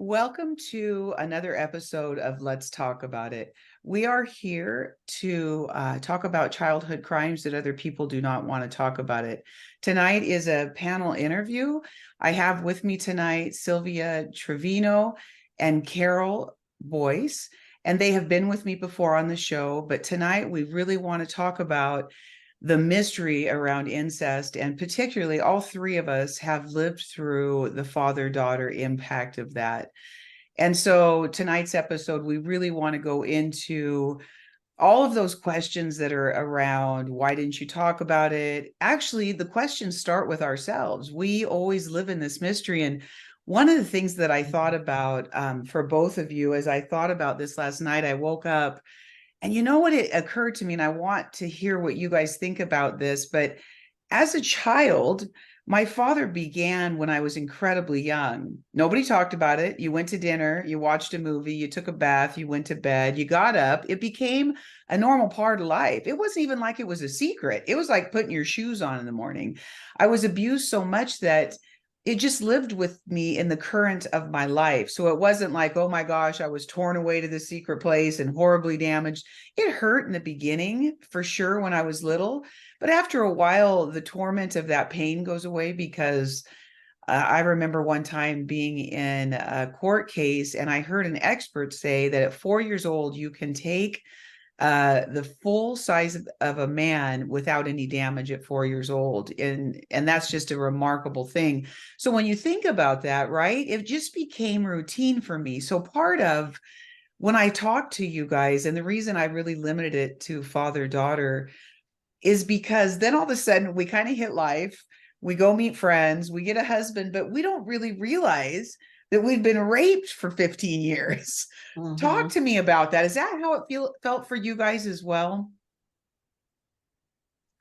Welcome to another episode of Let's Talk About It. We are here to talk about childhood crimes that other people do not want to talk about it. Tonight is a panel interview. I have with me tonight Sylvia Trevino and Carol Boyce, and they have been with me before on the show, but tonight we really want to talk about the mystery around incest, and particularly all three of us have lived through the father-daughter impact of that. And so tonight's episode, we really want to go into all of those questions that are around why didn't you talk about it. Actually, the questions start with ourselves. We always live in this mystery. And one of the things that I thought about for both of you, as I thought about this last night, I woke up and you know what, it occurred to me, and I want to hear what you guys think about this, but as a child, my father began when I was incredibly young. Nobody talked about it. You went to dinner, you watched a movie, you took a bath, you went to bed, you got up. It became a normal part of life. It wasn't even like it was a secret. It was like putting your shoes on in the morning. I was abused so much that it just lived with me in the current of my life. So it wasn't like, oh my gosh, I was torn away to the secret place and horribly damaged. It hurt in the beginning, for sure, when I was little. But after a while, the torment of that pain goes away because I remember one time being in a court case and I heard an expert say that at 4 years old, you can take the full size of a man without any damage at 4 years old. And that's just a remarkable thing. So when you think about that, right, it just became routine for me. So part of when I talk to you guys, and the reason I really limited it to father-daughter is because then all of a sudden we kind of hit life, we go meet friends, we get a husband, but we don't really realize that we've been raped for 15 years. Talk to me about that. Is that how it felt for you guys as well?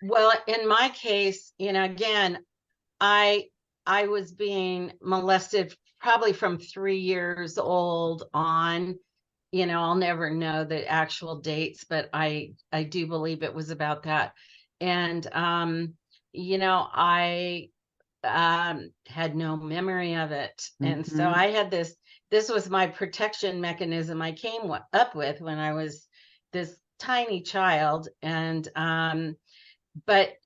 Well, in my case, again, I I was being molested probably from 3 years old on. I'll never know the actual dates, but I do believe it was about that. And I had no memory of it. And so Mm-hmm. I had this was my protection mechanism I came up with when I was this tiny child. And but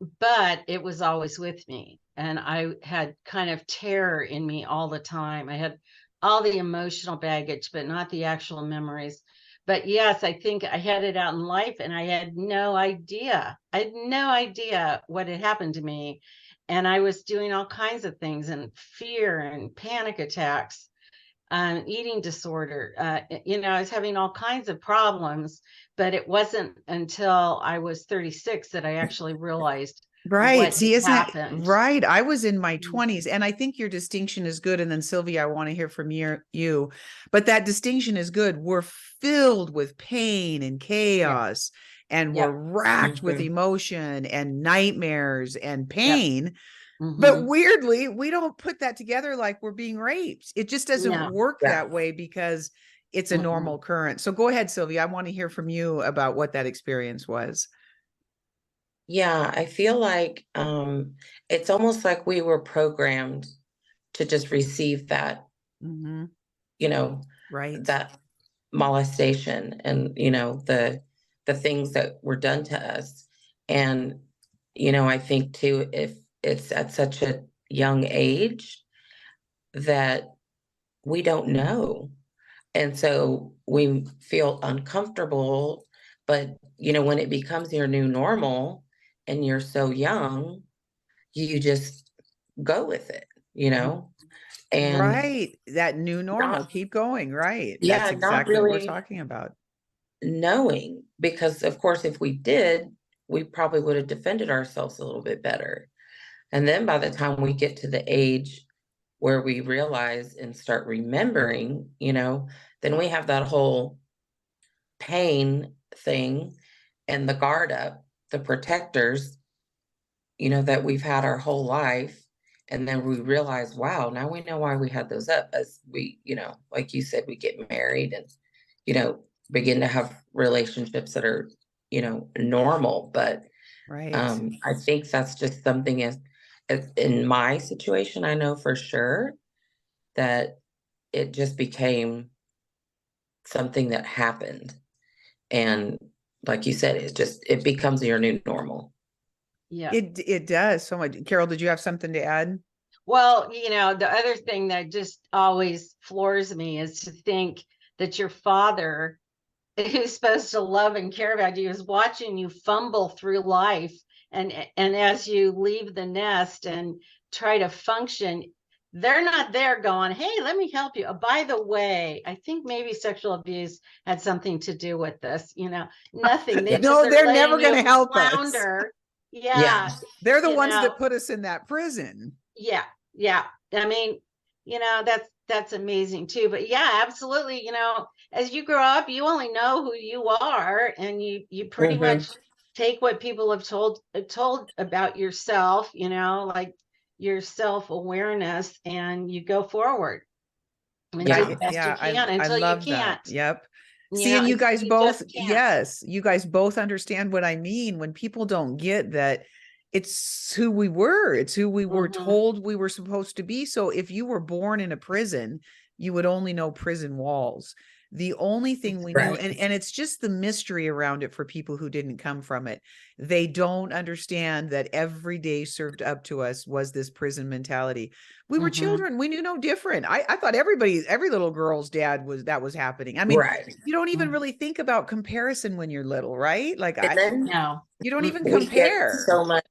it was always with me, and I had kind of terror in me all the time. I had all the emotional baggage, but not the actual memories. But yes, I think I had it out in life, and I had no idea. I had no idea what had happened to me. And I was doing all kinds of things, and fear and panic attacks, eating disorder. I was having all kinds of problems, but it wasn't until I was 36 that I actually realized Right. what had See, isn't that happened. right? I was in my Mhm. 20s, and I think your distinction is good. And then, Sylvia, I want to hear from you. But that distinction is good. We're filled with pain and Yeah. chaos, and we're Yep. racked with Hmm. emotion and nightmares and Yep. pain. But Hmm. weirdly, we don't put that together like we're being raped. It just doesn't No. work Yeah. that way because it's a Mm-mm. normal occurrence. So go ahead, Sylvia. I want to hear from you about what that experience was. Yeah, I feel like it's almost like we were programmed to just receive that, Mm-hmm. you know, Right. that molestation and, the things that were done to us. And, I think too, if it's at such a young age that we don't know. And so we feel uncomfortable, but when it becomes your new normal and you're so young, you just go with it, and Right. That new normal. not, Keep going. Right. That's yeah, not exactly what we're really talking about. knowing, because of course, if we did, we probably would have defended ourselves a little bit better. And then by the time we get to the age where we realize and start remembering, then we have that whole pain thing and the guard up, the protectors, that we've had our whole life. And then we realize, wow, now we know why we had those up as we, like you said, we get married and, begin to have relationships that are, normal. But Right. I think that's just something as in my situation, I know for sure that it just became something that happened. And like you said, it becomes your new normal. Yeah. It does so much. Carol, did you have something to add? Well, the other thing that just always floors me is to think that your father, who's supposed to love and care about you, is watching you fumble through life, and as you leave the nest and try to function, they're not there going, hey, let me help you. By the way, I think maybe sexual abuse had something to do with this. Nothing. They No, just are they're never letting going to you help us. flounder. Yeah. They're the ones that put us in that prison. Yeah. I mean, that's amazing too. But yeah, absolutely. As you grow up, you only know who you are, and you pretty much take what people have told about yourself, like your self-awareness, and you go forward and do the best you can I until you love that. can't. Yep. See, and you guys both, just can't. yes, you guys both understand what I mean when people don't get that it's who we were. It's who we were told we were supposed to be. So if you were born in a prison, you would only know prison walls. The only thing we knew, and it's just the mystery around it for people who didn't come from it. They don't understand that every day served up to us was this prison mentality. We were children. We knew no different. I thought every little girl's dad was happening. I mean, you don't even really think about comparison when you're little, right? Like you don't even compare. So much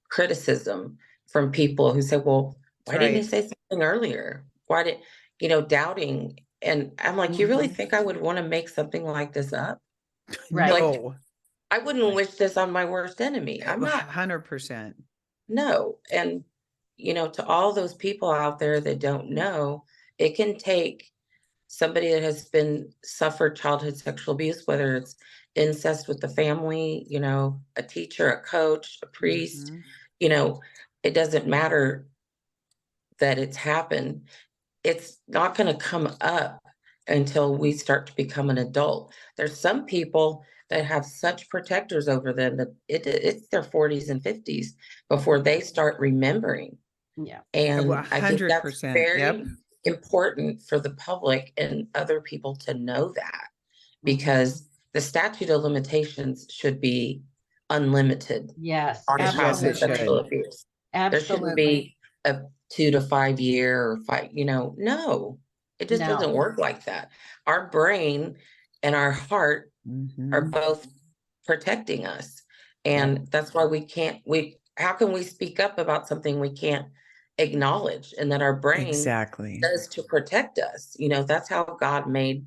criticism from people who say, well, why didn't you say something earlier? Why did, doubting. And I'm like, you really think I would want to make something like this up? Right. Like, I wouldn't wish this on my worst enemy. I'm not. 100%. No. And, to all those people out there that don't know, it can take somebody that has suffered childhood sexual abuse, whether it's incest with the family, a teacher, a coach, a priest, it doesn't matter that it's happened. It's not going to come up until we start to become an adult. There's some people that have such protectors over them that it's their 40s and 50s before they start remembering. Yeah. And I think that's 100%. very important for the public and other people to know that, because the statute of limitations should be unlimited. Yes. On childhood sexual abuse. There shouldn't be a 2 to 5 year or 5, no, it just doesn't work like that. Our brain and our heart are both protecting us. And that's why how can we speak up about something we can't acknowledge, and that our brain does to protect us? That's how God made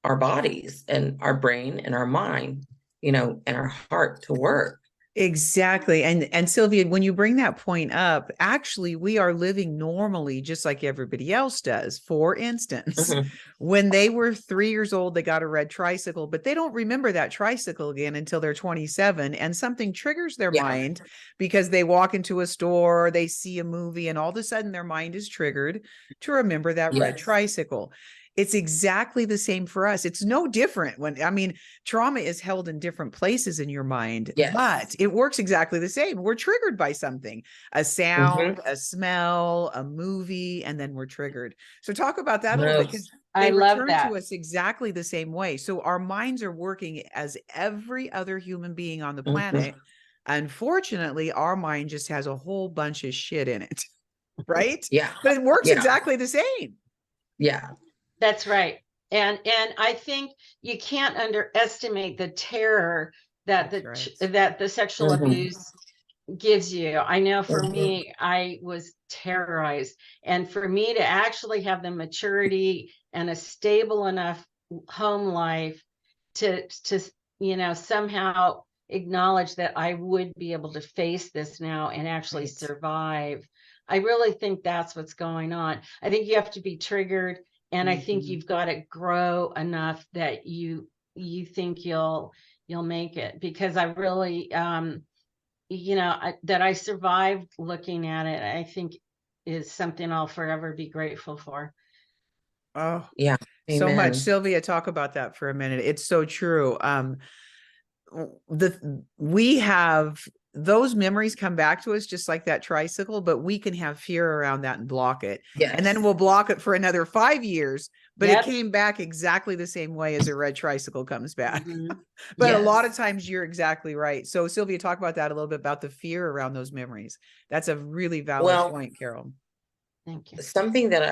our bodies and our brain and our mind, and our heart to work. Exactly. And Sylvia, when you bring that point up, actually, we are living normally, just like everybody else does. For instance, when they were 3 years old, they got a red tricycle, but they don't remember that tricycle again until they're 27, and something triggers their mind because they walk into a store, they see a movie, and all of a sudden their mind is triggered to remember that red tricycle. It's exactly the same for us. It's no different trauma is held in different places in your mind, but it works exactly the same. We're triggered by something, a sound, a smell, a movie, and then we're triggered. So talk about that a little bit, because they return to us exactly the same way. So our minds are working as every other human being on the planet. Unfortunately, our mind just has a whole bunch of shit in it, right? But it works exactly the same. That's right. And I think you can't underestimate the terror that the sexual abuse gives you. I know for me, I was terrorized. And for me to actually have the maturity and a stable enough home life to somehow acknowledge that I would be able to face this now and actually survive. I really think that's what's going on. I think you have to be triggered. And I think you've got to grow enough that you think you'll make it, because I really, that I survived looking at it, I think is something I'll forever be grateful for. Oh, yeah. So much. Sylvia, talk about that for a minute. It's so true. We have those memories come back to us just like that tricycle, but we can have fear around that and block it. And then Yes. we'll block it for another 5 years, but it Yep. came back exactly the same way as a red tricycle comes back. Mhm. But a lot of Yes. times you're exactly right. So Sylvia, talk about that a little bit, about the fear around those memories. That's a really valid Well, point, Carol. Thank you. something that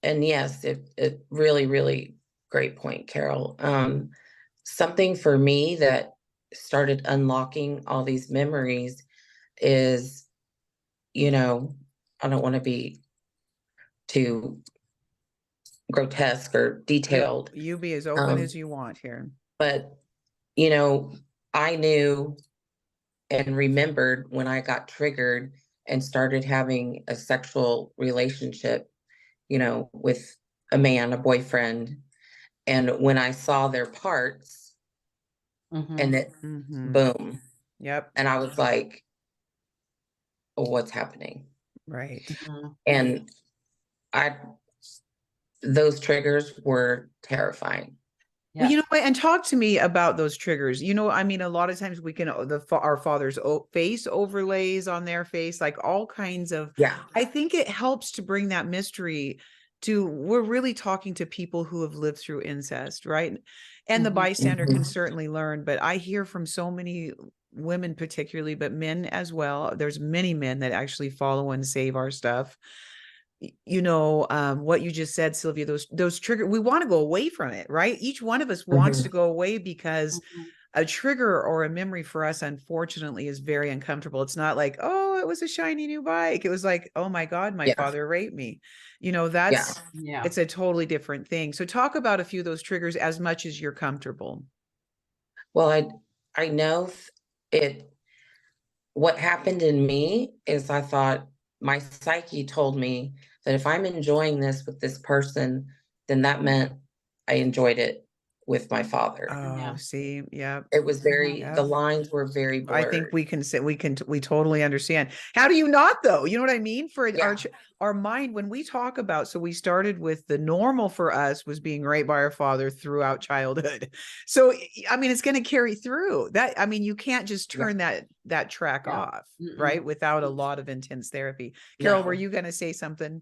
and yes, it really, really great point, Carol. Something for me that started unlocking all these memories is, I don't want to be too grotesque or detailed. You be as open as you want here. But, you know, I knew and remembered when I got triggered and started having a sexual relationship, with a man, a boyfriend. And when I saw their parts and it, boom. Yep. And I was like, oh, what's happening? Right. And those triggers were terrifying. Well, you know what? And talk to me about those triggers. I mean, a lot of times we can, our father's face overlays on their face, like all kinds of, Yeah. I think it helps to bring that mystery to, we're really talking to people who have lived through incest, right? And the bystander can certainly learn, but I hear from so many women particularly, but men as well. There's many men that actually follow and save our stuff. What you just said, Sylvia, those trigger, we want to go away from it, right? Each one of us wants to go away because a trigger or a memory for us, unfortunately, is very uncomfortable. It's not like, oh, it was a shiny new bike. It was like, oh my God, my father raped me. It's a totally different thing. So talk about a few of those triggers as much as you're comfortable. Well, I know what happened in me is I thought my psyche told me that if I'm enjoying this with this person, then that meant I enjoyed it with my father. Oh, see, yeah. It was the lines were very blurred. I think we can say, we totally understand. How do you not though? You know what I mean? For our mind, when we talk about, so we started with the normal for us was being raped by our father throughout childhood. So, I mean, it's going to carry through that. I mean, you can't just turn that track off, right? Without a lot of intense therapy. Carol, were you going to say something?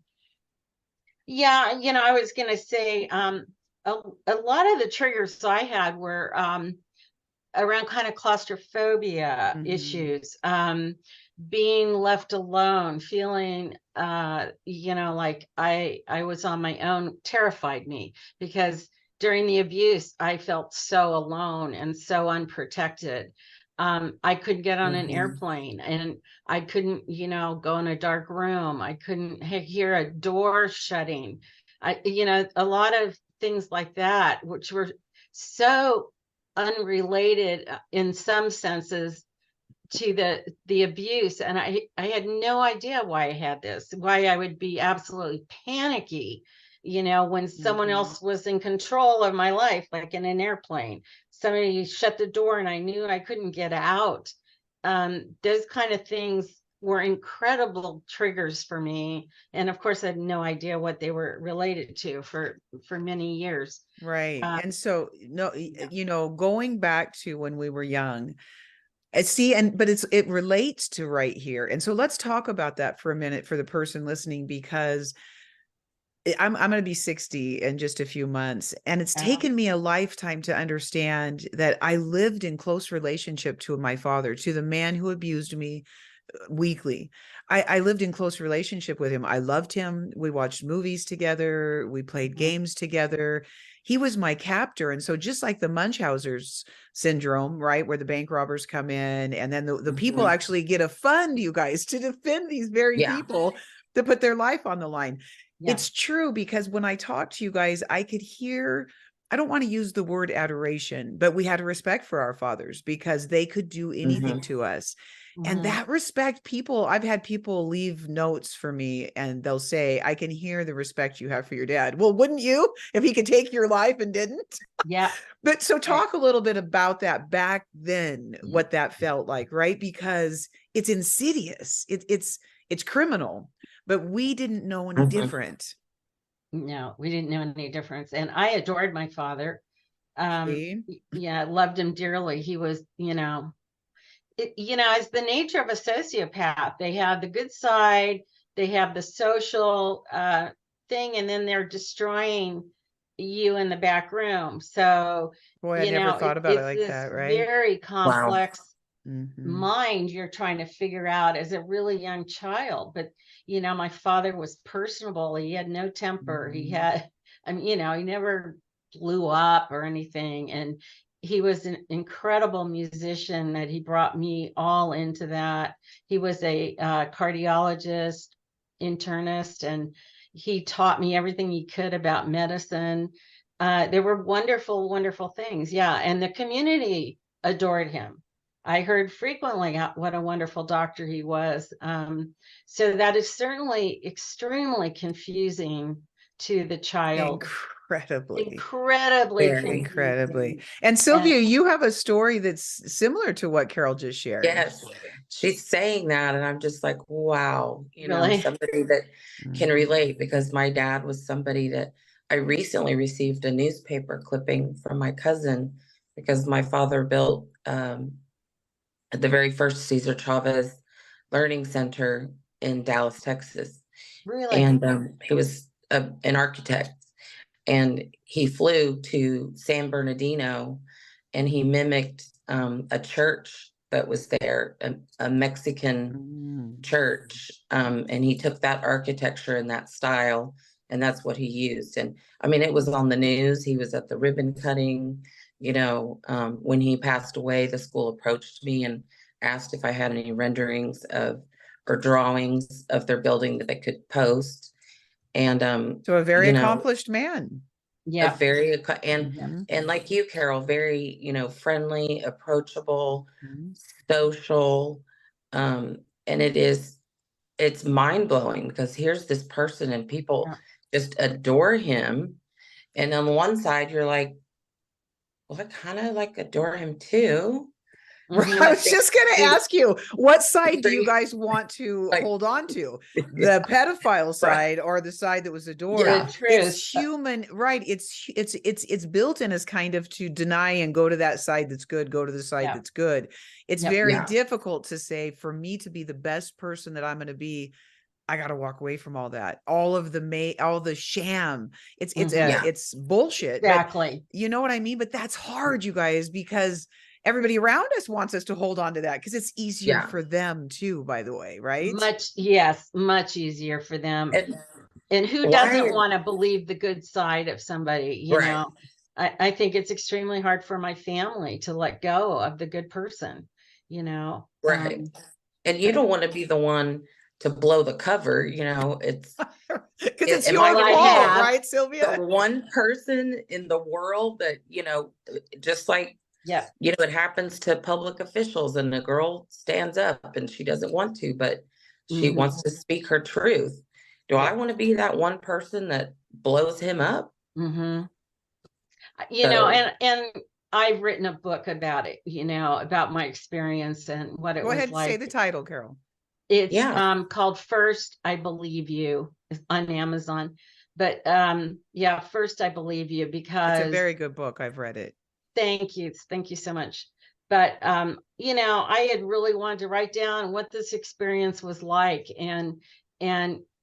Yeah, I was going to say, a lot of the triggers I had were around kind of claustrophobia issues, being left alone, feeling like I was on my own, terrified me, because during the abuse I felt so alone and so unprotected. I couldn't get on an airplane, and I couldn't, go in a dark room. I couldn't hear a door shutting. A lot of things like that, which were so unrelated in some senses to the abuse. And I had no idea why I had this, why I would be absolutely panicky, when someone else was in control of my life, like in an airplane. Somebody shut the door and I knew I couldn't get out. Those kind of things were incredible triggers for me. And of course, I had no idea what they were related to for many years. Right. And so, going back to when we were young, but it relates to right here. And so let's talk about that for a minute for the person listening, because I'm going to be 60 in just a few months. And it's taken me a lifetime to understand that I lived in close relationship to my father, to the man who abused me weekly. I lived in close relationship with him. I loved him. We watched movies together. We played games together. He was my captor. And so just like the Munchausen's syndrome, right, where the bank robbers come in and then the people actually get a fund, you guys, to defend these very people, to put their life on the line. It's true, because when I talk to you guys, I could hear, I don't want to use the word adoration, but we had a respect for our fathers because they could do anything to us. And that respect, I've had people leave notes for me and they'll say, I can hear the respect you have for your dad. Well, wouldn't you, if he could take your life and didn't? Yeah. But so talk a little bit about that back then, what that felt like, right? Because it's insidious. It's criminal, but we didn't know any different. No, we didn't know any difference. And I adored my father. See? Loved him dearly. He was, it's the nature of a sociopath. They have the good side, they have the social thing, and then they're destroying you in the back room. So, Boy, I never thought about it it's like this that, right? very Wow. complex Mhm. mind you're trying to figure out as a really young child. But, my father was personable. He had no temper. He Mhm. had, he never blew up or anything. And he was an incredible musician that he brought me all into that. He was a cardiologist, internist, and he taught me everything he could about medicine. There were wonderful, wonderful things. Yeah. And the community adored him. I heard frequently what a wonderful doctor he was. So that is certainly extremely confusing to the child. Incredibly. Incredibly Very. Incredibly. confusing. And And Sylvia, you have a story that's similar to what Carol just shared. Yes, she's saying that, and I'm just like, wow, really, somebody that can Mhm. relate, because my dad was somebody that I recently received a newspaper clipping from my cousin, because my father built the very first Cesar Chavez Learning Center in Dallas, Texas. really. And he was an architect, and he flew to San Bernardino, and he mimicked a church that was there, a Mexican Mm. church, and he took that architecture and that style, and that's what he used. And I mean, it was on the news. He was at the ribbon cutting. When he passed away, the school approached me and asked if I had any renderings of or drawings of their building that they could post. And So a very you know, accomplished man. a Yeah. very and Mhm. and like you, Carol, very, friendly, approachable, Mhm. social. And it's mind blowing, because here's this person and people Yeah. just adore him. And on one side, you're like, well, I kind of like adore him too. Right. Mhm. I I was think just going to he's ask you, what side do you pretty, guys want to like, hold on to? yeah, The pedophile right. side or the side that was adored? The Yeah, truth. It's human, right? It's built in as kind of to deny and go to that side that's good, go to the side Yeah. that's good. It's Yep. very yeah, difficult to say, for me to be the best person that I'm going to be, I got to walk away from all that, all the sham. Mhm. yeah, It's bullshit, but Exactly. you know what I mean? But that's hard, you guys, because everybody around us wants us to hold on to that because it's easier yeah. for them too, by the way, right? Yes, much easier for them. And And who doesn't why? want to believe the good side of somebody? Right, I think it's extremely hard for my family to let go of the good person, you know. right. And you don't want to be the one to blow the cover. Because it's Am I your Well, going I to be fault, have. right, the Sylvia? one person in the world that, just like, Yeah. it happens to public officials, and the girl stands up and she doesn't want to, but she Mhm. wants to speak her truth. Do I Yeah. want to be that one person that blows him up? Mhm. So, And I've written a book about it, about my experience and what it Go ahead was and say like. the title, Carol. It's yeah, called First I Believe You. It's on Amazon. But yeah, First I Believe You, It's a because very good book. I've read it. thank you. Thank you so much. But I had really wanted to write down what this experience was like, and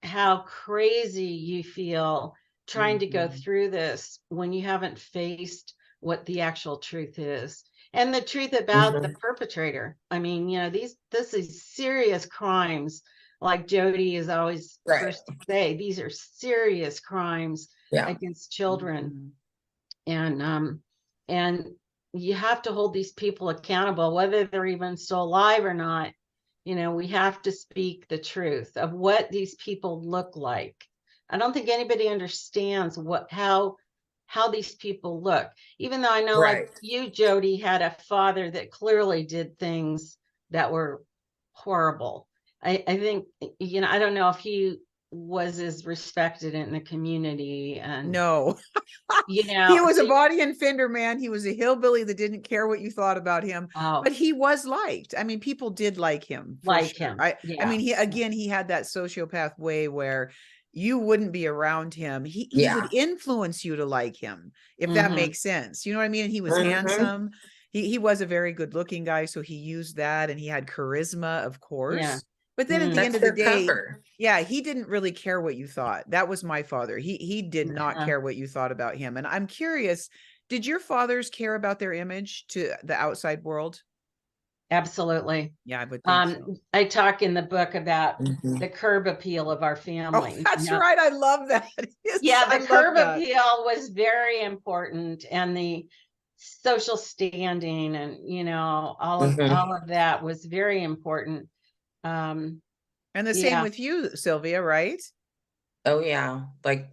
how crazy you feel trying to go Mhm. through this when you haven't faced what the actual truth is. And the truth about the mhm, perpetrator. I mean, this is serious crimes. Like Jody is always right, first to say, these are serious crimes yeah, against children. Mhm. And you have to hold these people accountable, whether they're even still alive or not. We have to speak the truth of what these people look like. I don't think anybody understands how these people look, even though I know, like right, you, Jody, had a father that clearly did things that were horrible. I think, I don't know if he was as respected in the community, and No. He was a so body and fender man. He was a hillbilly that didn't care what you thought about him, oh, but he was liked. I mean, people did like him for like sure. him. I Yeah. mean, he had that sociopath way where you wouldn't be around him. He would yeah, influence you to like him, if that Hmm. makes sense. You know what I mean? And he was hmm, handsome. He was a very good looking guy, so he used that, and he had charisma, of Yeah. course. But then at the end That's of the their day, cover. yeah, he didn't really care what you thought. That was my father. He did not Uh-huh. care what you thought about him. And I'm curious, did your fathers care about their image to the outside world? Absolutely. Yeah, I would think so. I talk in the book about Mhm. the curb appeal of our Oh, family. that's right. I love that. Yes, Yeah, I the love curb that. appeal was very important, and the social standing, and all Mhm. of that was very important. Um, And the same yeah, with you, Sylvia, right? Oh yeah. Like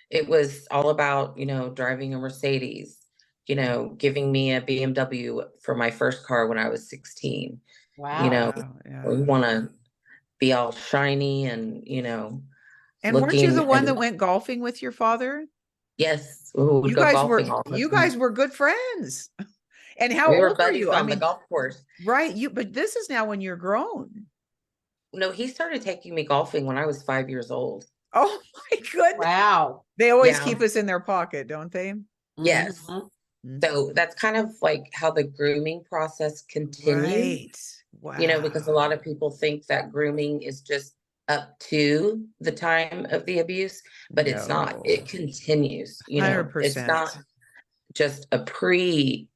it was all about, driving a Mercedes, giving me a BMW for my first car when I was 16. You wow. know, Wow, yeah. we want to be all shiny and, And weren't you looking the one that and went golfing with your father? yes, we would You go guys golfing were all the you time. guys were good friends. And how We were old are buddies you? I on the mean, golf course. right, but this is now when you're grown. No, he started taking me golfing when I was 5 years old. Oh my goodness. Wow. They always Yeah. keep us in their pocket, don't they? Yes. Mhm. Mhm. So that's kind of like how the grooming process continued, Right. because a lot Wow. of people think that grooming is just up to the time of the abuse, but it's not. No. It continues, it's 100%. not just a pre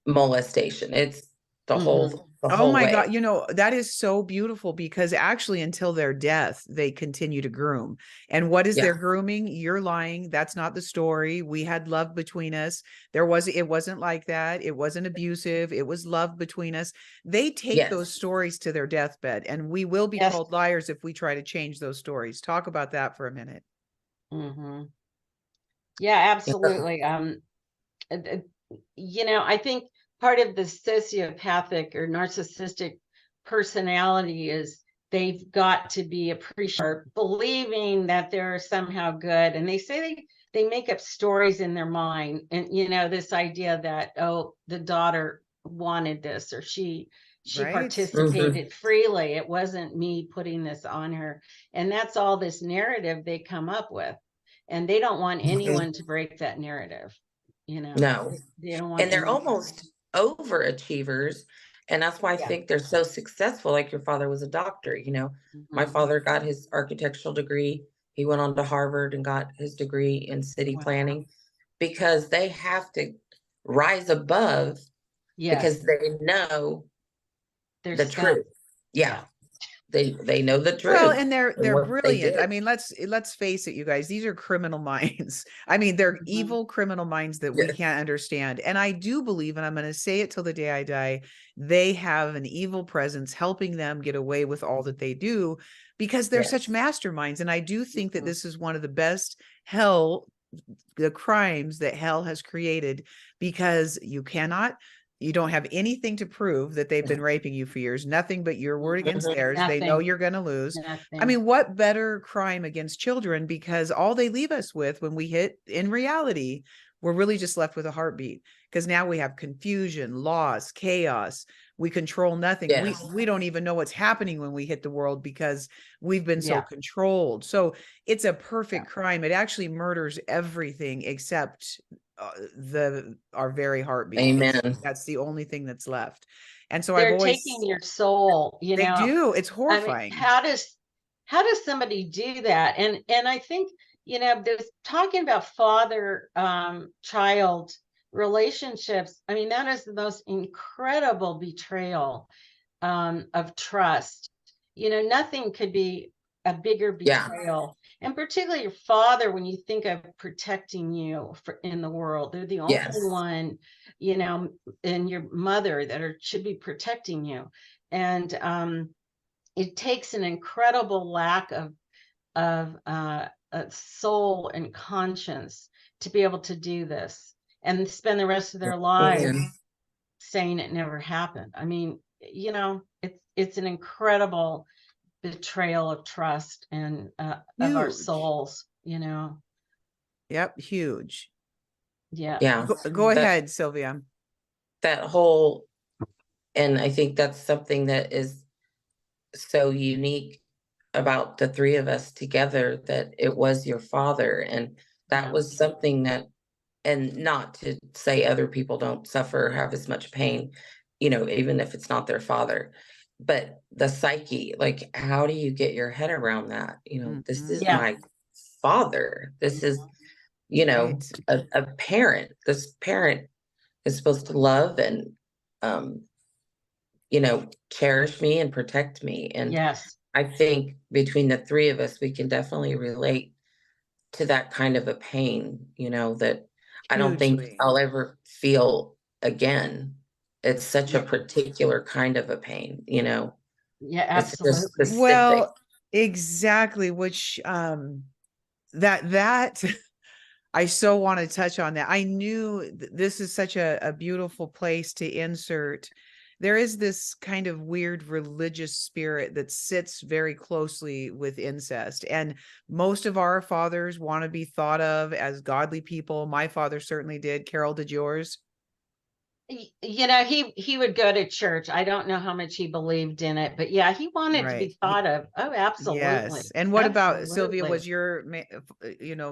molestation. It's the Mhm. Oh whole my way. God. That is so beautiful because actually until their death, they continue to groom. And what is their Yeah. grooming? You're lying. That's not the story. We had love between us. It wasn't like that. It wasn't abusive. It was love between us. They take those Yes. stories to their deathbed, and we will be Yes. called liars if we try to change those stories. Talk about that for a minute. Mhm. Yeah, absolutely. uh, uh, I think part of the sociopathic or narcissistic personality is they've got to be appreciated, believing that they're somehow good. And they say they make up stories in their mind. And, this idea that, oh, the daughter wanted this, or she Right? Mhm. participated freely. It wasn't me putting this on her. And that's all this narrative they come up with. And they don't want Mhm. anyone to break that narrative. No. They don't want And they're anyone. almost overachievers. And that's why I Yeah. think they're so successful. Like your father was a doctor, My Mhm. father got his architectural degree. He went on to Harvard and got his degree in city Wow. planning because they have to rise above Yes, because they know they're the scum. truth. Yeah. Yeah. They know the Well, truth and they're and they're what they brilliant. I did. mean, let's face it, you guys, these are criminal minds. I mean, they're Mhm. evil criminal minds that we Yes. can't understand. And I do believe, and I'm going to say it till the day I die, they have an evil presence helping them get away with all that they do because they're such Yes. masterminds. And I do think that Mhm. this is one of the crimes that hell has created because you don't have anything to prove that they've been raping you for years, nothing but your word against Mhm. theirs. They know Nothing. you're going to lose. I Nothing. mean, what better crime against children? Because all they leave us with when we hit in reality, we're really just left with a heartbeat because now we have confusion, loss, chaos. We control nothing. We Yes. we don't even know what's happening when we hit the world because we've been so Yeah. controlled. So it's a Yeah. perfect crime. It actually murders everything except our very heartbeat. Amen. That's the only thing that's left. And so I've They're taking always your soul, they do. It's I mean, horrifying. how does somebody do that? And I think, there's talking about father child relationships. I mean, that is the most incredible betrayal of trust. Nothing could be a bigger Yeah. betrayal. And particularly your father, when you think of protecting you in the world, they're the only Yes. one, you know, and your mother that should be protecting you. And it takes an incredible lack of soul and conscience to be able to do this and spend the rest of their lives Amen. saying it never happened. I mean, it's an incredible betrayal of trust and of our Huge. souls. Yep, huge. Yeah. Yeah. Go That ahead, Sylvia. that whole and I think that's something that is so unique about the three of us together that it was your father and that Yeah. was something that and not to say other people don't suffer or have as much pain, you know, even if it's not their father. But the psyche, like, how do you get your head around that? You know, this is Yeah. my father. This is, you know, Right. a parent. This parent is supposed to love and, um, you know, cherish me and protect me. And Yes. I think between the three of us, we can definitely relate to that kind of a pain, you know, that I don't think Hugely. I'll ever feel again. It's such a Yeah. particular kind of a pain, you know, Yeah, it's just absolutely. specific. Well, exactly, which that I so want to touch on that. I knew this is such a beautiful place to insert. There is this kind of weird religious spirit that sits very closely with incest. And most of our fathers want to be thought of as godly people. My father certainly did. Carol, did yours? You know, he would go to church. I don't know how much he believed in it, but yeah, he wanted to Right. be thought of. Oh, absolutely. Yes. And what about Sylvia? Absolutely. Was your,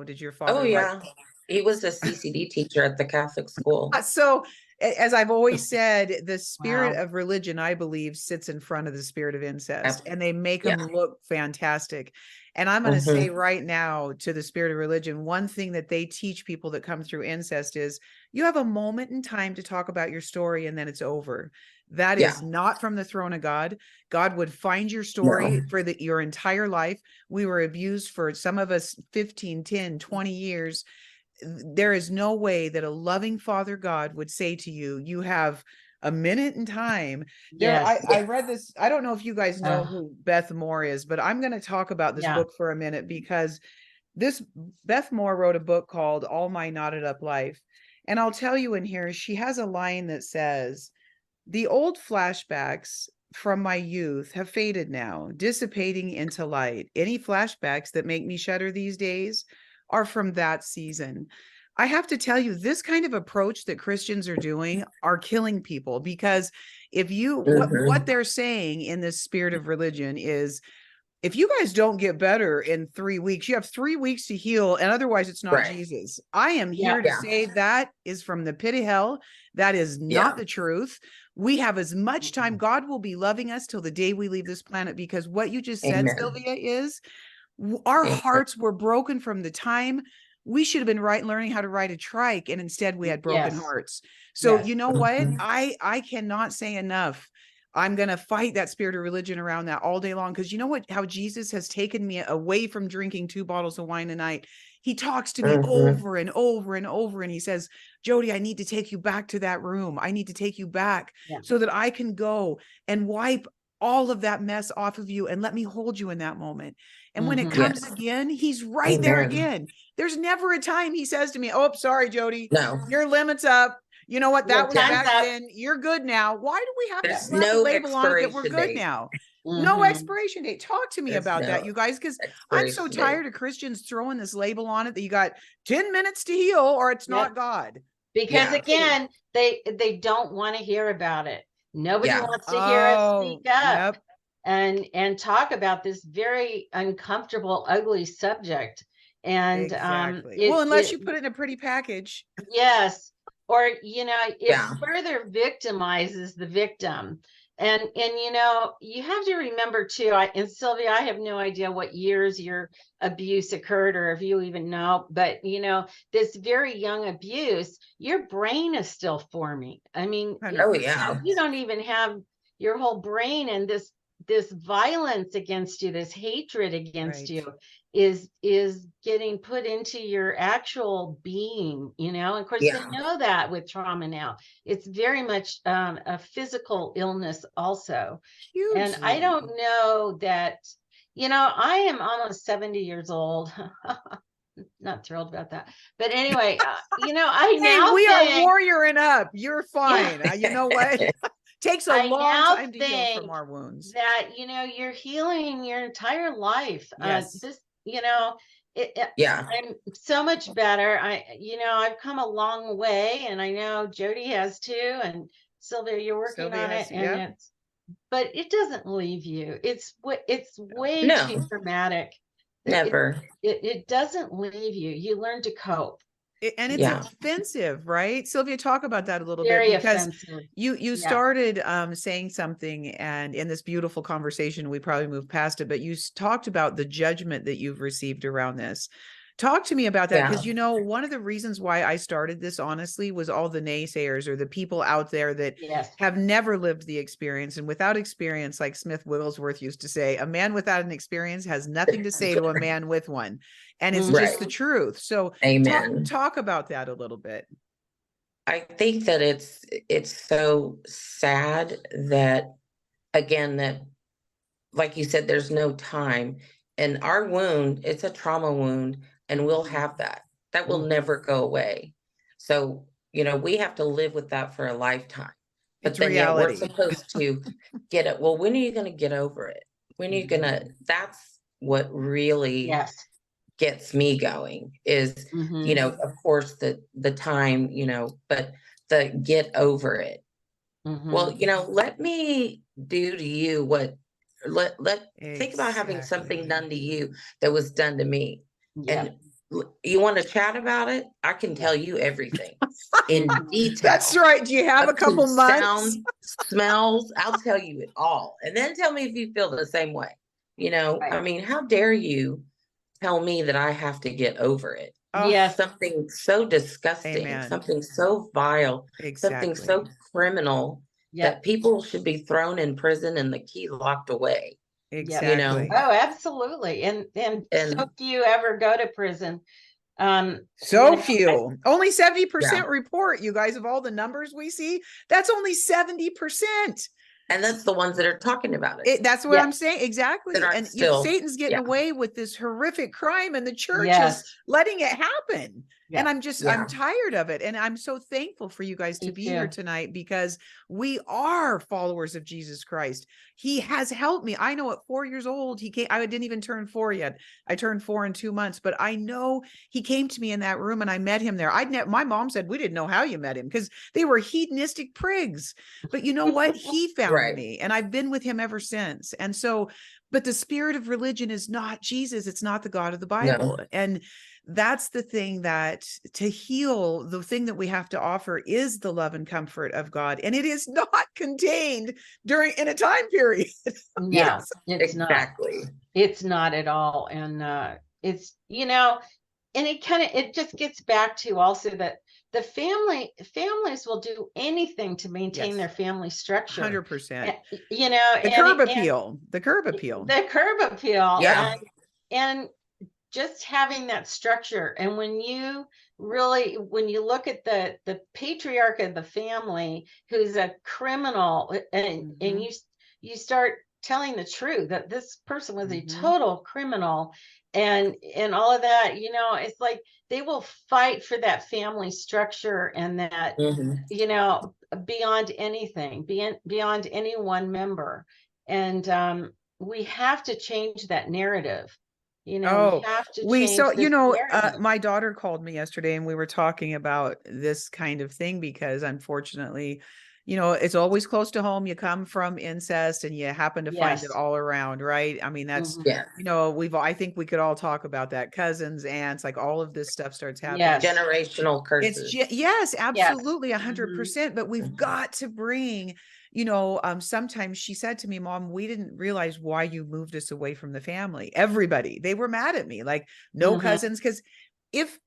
did your Oh father like? yeah. He was a CCD teacher at the Catholic school. So, as I've always said, the spirit Wow. of religion, I believe, sits in front of the spirit of incest, Ab- and they make Yeah. them look fantastic. And I'm going to say Mhm. right now to the spirit of religion, one thing that they teach people that come through incest is you have a moment in time to talk about your story, and then it's over. That Yeah. is not from the throne of God. God would find your No. story for your entire life. We were abused for some of us 15, 10, 20 years. There is no way that a loving Father God would say to you, you have a minute in time. Yes. I read this. I don't know if you guys know Uh, who Beth Moore is, but I'm going to talk about this yeah. book for a minute because this Beth Moore wrote a book called All My Knotted Up Life. And I'll tell you in here, she has a line that says, the old flashbacks from my youth have faded now, dissipating into light. Any flashbacks that make me shudder these days are from that season. I have to tell you, this kind of approach that Christians are doing are killing people, because if you what Mhm. they're saying in this spirit of religion is, if you guys don't get better in 3 weeks, you have 3 weeks to heal, and otherwise it's not Right. Jesus. I am Yeah. here to Yeah. say that is from the pit of hell. That is not Yeah. the truth. We have as much time. God will be loving us till the day we leave this planet, because what you just said, Amen. Sylvia, is our Amen. hearts were broken from the time we should have been learning how to ride a trike, and instead we had broken Yes. hearts. So Yes. you know what? Mhm. I cannot say enough. I'm going to fight that spirit of religion around that all day long, because you know what? How Jesus has taken me away from drinking 2 bottles of wine a night. He talks to me Mhm. over and over and over, and he says, Jody, I need to take you back to that room. I need to take you back Yeah. so that I can go and wipe all of that mess off of you and let me hold you in that moment. And when it Mhm. comes Yes. again, he's right there Amen. again. There's never a time he says to me, oh, sorry, Jody, No. your limit's up. You know what? Your That was Yeah. time's back up. then. You're good now. Why do we have to There's slap a no label on it that we're expiration good date. now? No Mhm. expiration date. Talk to me There's about that, no you guys, because I'm so expiration date. tired of Christians throwing this label on it that you got 10 minutes to heal or it's Yep. not God. Because Yeah. again, they don't want to hear about it. Nobody Yeah. wants to hear us Oh, speak up yep, and talk about this very uncomfortable, ugly subject. And exactly. Well, it unless it you put it in a pretty package. yes, or you know, it Yeah. further victimizes the victim. And you know, you have to remember too, and Sylvia, I have no idea what years your abuse occurred or if you even know, but you know, this very young abuse, your brain is still forming. I mean, Oh 100%. yeah. you don't even have your whole brain, and this violence against you, this hatred against Right. you is getting put into your actual being, you know. And of course, they Yeah. know that with trauma now, it's very much a physical illness also. And I Hugely. don't know that, you know, I am almost 70 years old. Not thrilled about that, but anyway, you know, I Hey, now we are think, warrioring up. You're yeah, fine. You know what? Takes a I long now time to heal from think our wounds. that, you know, you're healing your entire life. Yes. This, you know, Yeah. I'm so much better. You know, I've come a long way, and I know Jody has too, and Sylvia, you're working Sylvia on has, it, and yeah. but it doesn't leave you. It's way too No. traumatic that Never. it doesn't leave you. You learn to cope. And it's Yeah. offensive, right? Sylvia, talk about that a little bit, Very because offensive. you Yeah. started saying something, and in this beautiful conversation, we probably moved past it, but you talked about the judgment that you've received around this. Talk to me about that, because one of the reasons why I started this, honestly, was all the naysayers, or the people out there that Yes. have never lived the experience. And without experience, like Smith Wigglesworth used to say, a man without an experience has nothing to say to a man with one. And it's just the truth. So Amen. talk about that a little bit. I think that it's so sad that, again, that, like you said, there's no time. And our wound, it's a trauma wound, and we'll have that. That will never go away. So, we have to live with that for a lifetime. But It's then reality. yet we're supposed to get it. Well, when are you going to get over it? When are you going to, that's what really gets me going is, of course, the time, but the get over it. Well, let me do to you what, think about having something done to you that was done to me. And you want to chat about it? I can tell you everything in detail. That's right. Do you have a couple months? Sound, smells, I'll tell you it all. And then tell me if you feel the same way. I mean, how dare you tell me that I have to get over it? Yes. Something so disgusting, something so vile, something so criminal that people should be thrown in prison and the key locked away. Exactly. Oh, absolutely. And so few ever go to prison. So few. Only 70% report, you guys, of all the numbers we see. That's only 70%. And that's the ones that are talking about it. That's what I'm saying. Exactly. And Satan's getting away with this horrific crime, and the church is letting it happen. And I'm tired of it. And I'm so thankful for you guys to be here tonight, because we are followers of Jesus Christ. He has helped me. I know at 4 years old, he came. I didn't even turn 4 yet. I turned 4 in 2 months, but I know he came to me in that room, and I met him there. My mom said, we didn't know how you met him, because they were hedonistic prigs. But you know what? He found me, and I've been with him ever since. And so, but the spirit of religion is not Jesus. It's not the God of the Bible. No. And that's the thing, that to heal, the thing that we have to offer is the love and comfort of God. And it is not contained in a time period. No, it's exactly not. It's not at all. And it's, and it just gets back to also that the families will do anything to maintain their family structure. 100%. The curb appeal. The curb appeal. The curb appeal. Yeah. And just having that structure. And when you look at the patriarch of the family, who's a criminal, and you start telling the truth that this person was a total criminal, and all of that, it's like they will fight for that family structure, and that beyond anything, beyond any one member. And we have to change that narrative. We have to change my daughter called me yesterday, and we were talking about this kind of thing, because unfortunately, it's always close to home. You come from incest, and you happen to find it all around, right? I mean, that's, I think we could all talk about that. Cousins, aunts, like all of this stuff starts happening. Generational curses. Yes, absolutely. 100%. But we've got to bring, sometimes she said to me, Mom, we didn't realize why you moved us away from the family. Everybody, they were mad at me, like no cousins. Because if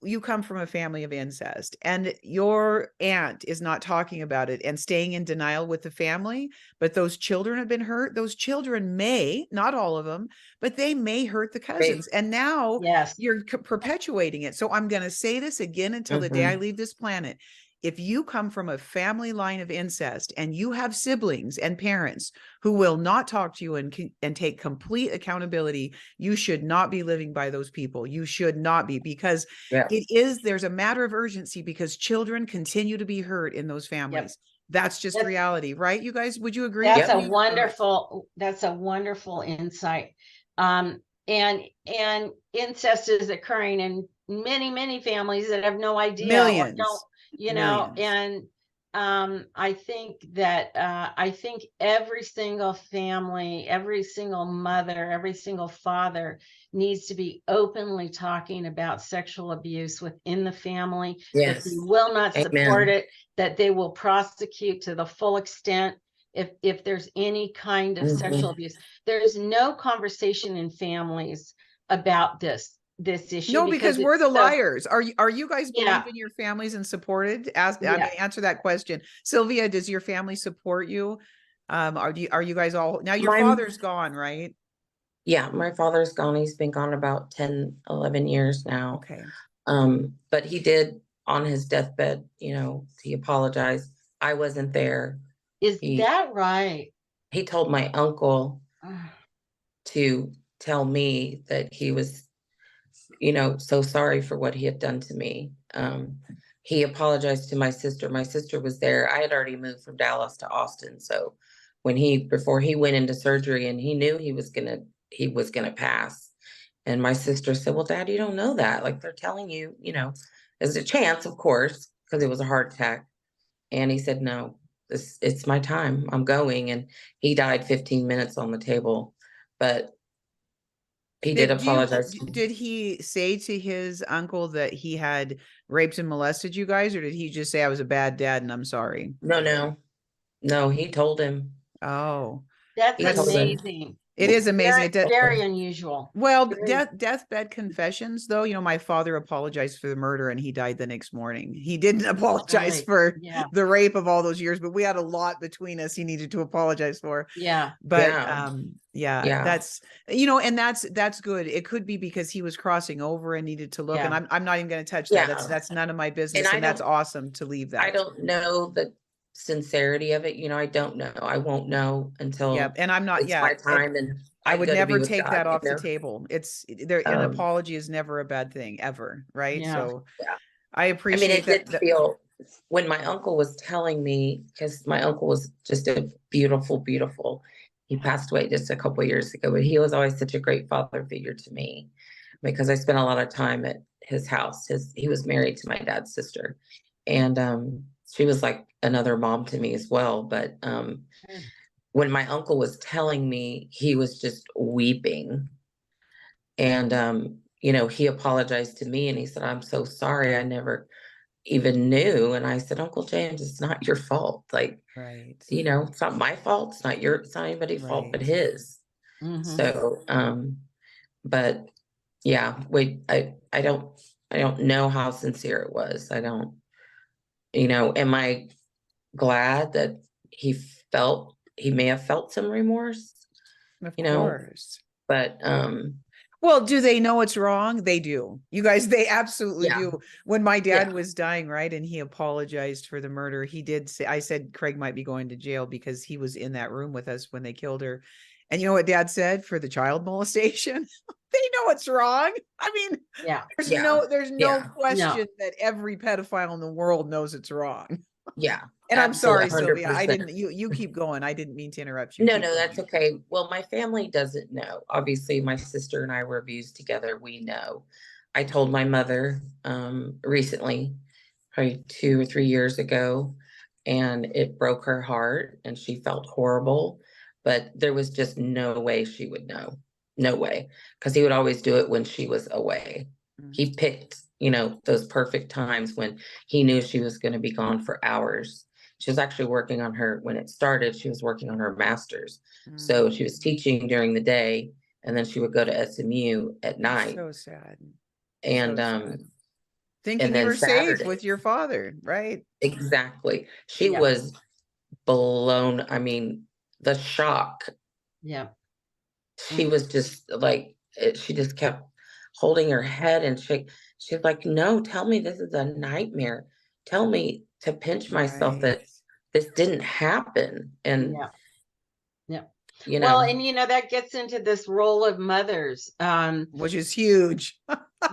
you come from a family of incest, and your aunt is not talking about it and staying in denial with the family, but those children have been hurt, those children may, not all of them, but they may hurt the cousins. And now you're perpetuating it. So I'm going to say this again until the day I leave this planet. If you come from a family line of incest, and you have siblings and parents who will not talk to you and take complete accountability, you should not be living by those people. You should not be, because there's a matter of urgency, because children continue to be hurt in those families. That's just reality, right? You guys, would you agree? That's a wonderful insight. And incest is occurring in many families that have no idea. Millions. And I think that I think every single family, every single mother, every single father needs to be openly talking about sexual abuse within the family, that they Yes. will not support Amen. it, that they will prosecute to the full extent if there's any kind of sexual abuse. There's no conversation in families about this issue No, because we're it's the so, liars. Are you guys yeah, believe in your families and supported? Ask, I yeah. mean, answer that question. Sylvia, does your family support you? Are you guys all now your My father's gone, right? Yeah, my father's gone. He's been gone about 10, 11 years now. Okay. But he did on his deathbed, he apologized. I wasn't there. Is He that right? he told my uncle Ah, to tell me that he was, so sorry for what he had done to me. He apologized to my sister. My sister was there. I had already moved from Dallas to Austin. So before he went into surgery and he knew he was gonna pass. And my sister said, well, Dad, you don't know that. Like they're telling you, there's a chance, of course, because it was a heart attack. And he said, no, it's my time. I'm going. And he died 15 minutes on the table. But he did apologize. Did he say to his uncle that he had raped and molested you guys, or did he just say I was a bad dad and I'm sorry? No, he told him. Oh, that's He told him. amazing. it is amazing. Very, It does. very unusual. Well, Very, deathbed confessions, though, my father apologized for the murder and he died the next morning. He didn't apologize right. for Yeah, the rape of all those years, but we had a lot between us he needed to apologize for. yeah, But Yeah. yeah, Yeah. that's and that's good. It could be because he was crossing over and needed to look, and yeah. I'm not even going to touch that. Yeah. That's none of my business, I and that's don't awesome to leave I that. don't know the sincerity of it. I don't know. I won't know Yeah, until and I'm not. it's Yeah, my and time and I I would go to be never with take God, that off the table. It's there. An Um, apology is never a bad thing ever, right? Yeah. So yeah. I I mean, appreciate it did that. feel when my uncle was telling me, because my uncle was just a beautiful, beautiful. He passed away just a couple of years ago, but he was always such a great father figure to me because I spent a lot of time at his house. He was married to my dad's sister, and she was like another mom to me as well. But Sure. when my uncle was telling me, he was just weeping. And, he apologized to me and he said, I'm so sorry. I never even knew. And I said, Uncle James, it's not your fault. Like, Right, it's not my fault. It's not anybody's fault but right. his. Mm-hmm. So, but yeah, I don't know how sincere it was. I don't, am I glad that he may have felt some remorse, Of you know, course. but, Well, do they know it's wrong? They do. You guys, they absolutely yeah, do. When my dad yeah, was dying, right, and he apologized for the murder, he did say, I said Craig might be going to jail because he was in that room with us when they killed her. And you know what Dad said for the child molestation? They know it's wrong. I mean, Yeah. yeah, there's no yeah, No. question that every pedophile in the world knows it's wrong. yeah, And I'm absolutely, sorry, Sylvia. I 100%. didn't you keep going. I didn't mean to interrupt you. No, Keep no, that's going. okay. Well, my family doesn't know. Obviously, my sister and I were abused together. We know. I told my mother recently, probably 2 or 3 years ago, and it broke her heart and she felt horrible. But there was just no way she would know. No way. Because he would always do it when she was away. Mm, He picked, those perfect times when he knew she was going to be gone for hours. She was actually working on when it started, she was working on her master's. So mm. she was teaching during the day and then she would go to SMU at That's night. so sad. And So sad. and Thinking you then were safe with Saturdays. your father, right? Exactly. She Yeah. was blown. I mean, the shock. Yeah. She was just like she just kept holding her head and she's like, no, tell me this is a nightmare. Tell me to pinch myself Right. that this didn't happen. And Yeah. Yeah. you Well, know, and that gets into this role of mothers, Which is huge.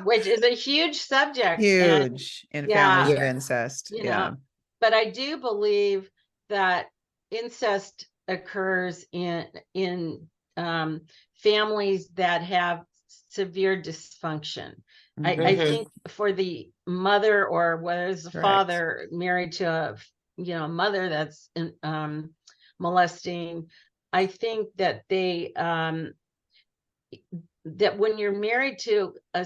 which is a huge subject. And Huge in yeah, families of yeah, incest. you Yeah. know, but I do believe that incest occurs in families that have severe dysfunction. I Mhm. mhm, think for the mother or whether it's the Correct. father married to a a mother that's molesting, I think that that when you're married to a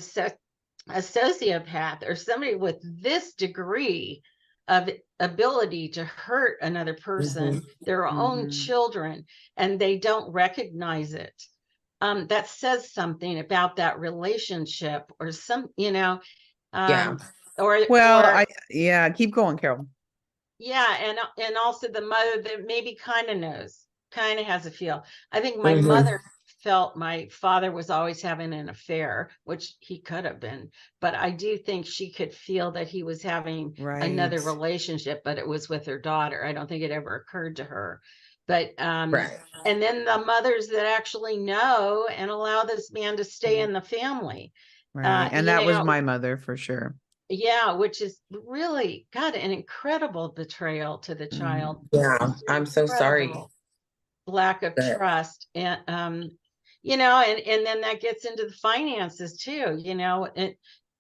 sociopath or somebody with this degree of ability to hurt another person, their own children, and they don't recognize it, that says something about that relationship, or Yeah. Yeah, keep going, Carol. yeah, and also the mother that maybe kind of knows, kind of has a feel. I think my mother felt my father was always having an affair, which he could have been, but I do think she could feel that he was having another Right. relationship, but it was with her daughter. I don't think it ever occurred to her. But Right. and then the mothers that actually know and allow this man to stay in the family. Right. And that was my mother for sure. Yeah, which is really, God, an incredible betrayal to the child. Yeah, I'm so sorry Incredible lack of that. trust. And and then that gets into the finances too.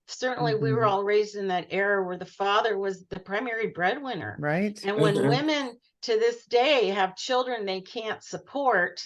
Certainly we were all raised in that era where the father was the primary breadwinner. Right. And when women to this day have children they can't support,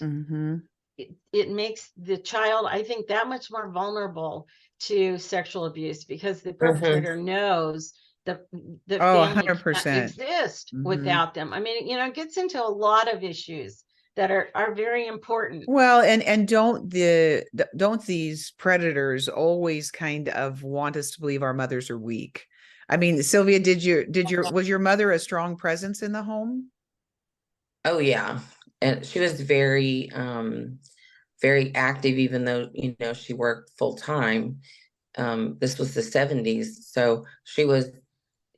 it makes the child, I think, that much more vulnerable to sexual abuse, because the perpetrator knows the family can't 100%. exist without them. I mean, it gets into a lot of issues that are very important. Well, and don't these predators always kind of want us to believe our mothers are weak? I mean, Sylvia, was your mother a strong presence in the home? Oh yeah. And she was very very active, even though, she worked full time. This was the 70s. So she was,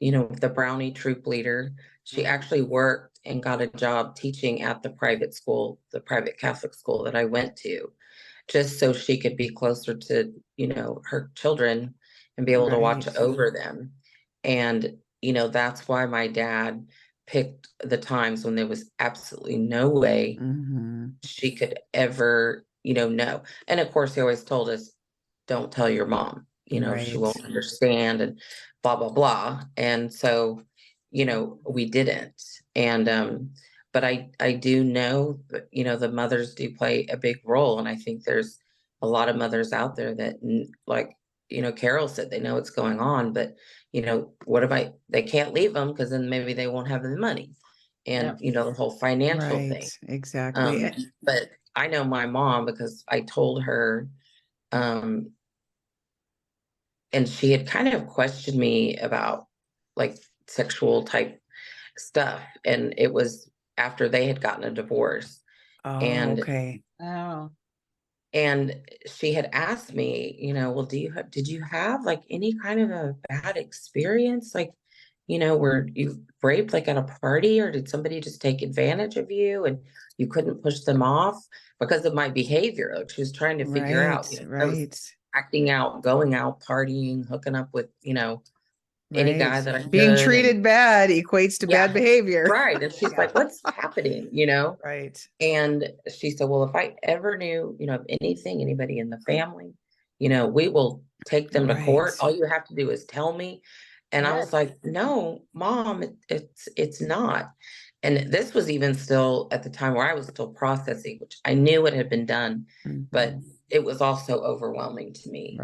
the Brownie troop leader. She actually worked and got a job teaching at the private school, the private Catholic school that I went to, just so she could be closer to, her children and be able to watch over them. And, that's why my dad picked the times when there was absolutely no way she could ever, know. And of course, he always told us, don't tell your mom, she won't understand, and blah, blah, blah. And so, we didn't. And, but I do know that, the mothers do play a big role. And I think there's a lot of mothers out there that, like, Carol said, they know what's going on, but, what if they can't leave them because then maybe they won't have the money and, the whole financial thing. Exactly. But I know my mom because I told her, and she had kind of questioned me about like sexual type stuff. And it was after they had gotten a divorce. Oh, okay. And she had asked me, well, did you have like any kind of a bad experience? Like, were you raped like at a party, or did somebody just take advantage of you and you couldn't push them off because of my behavior? Like, she was trying to figure out, I was acting out, going out, partying, hooking up with, any guy that I being could, treated bad equates to bad behavior. Right. And she's like, what's happening? Right. And she said, well, if I ever knew, of anything, anybody in the family, we will take them to court. All you have to do is tell me. And I was like, no, Mom, it's not. And this was even still at the time where I was still processing, which I knew it had been done, but it was also overwhelming to me,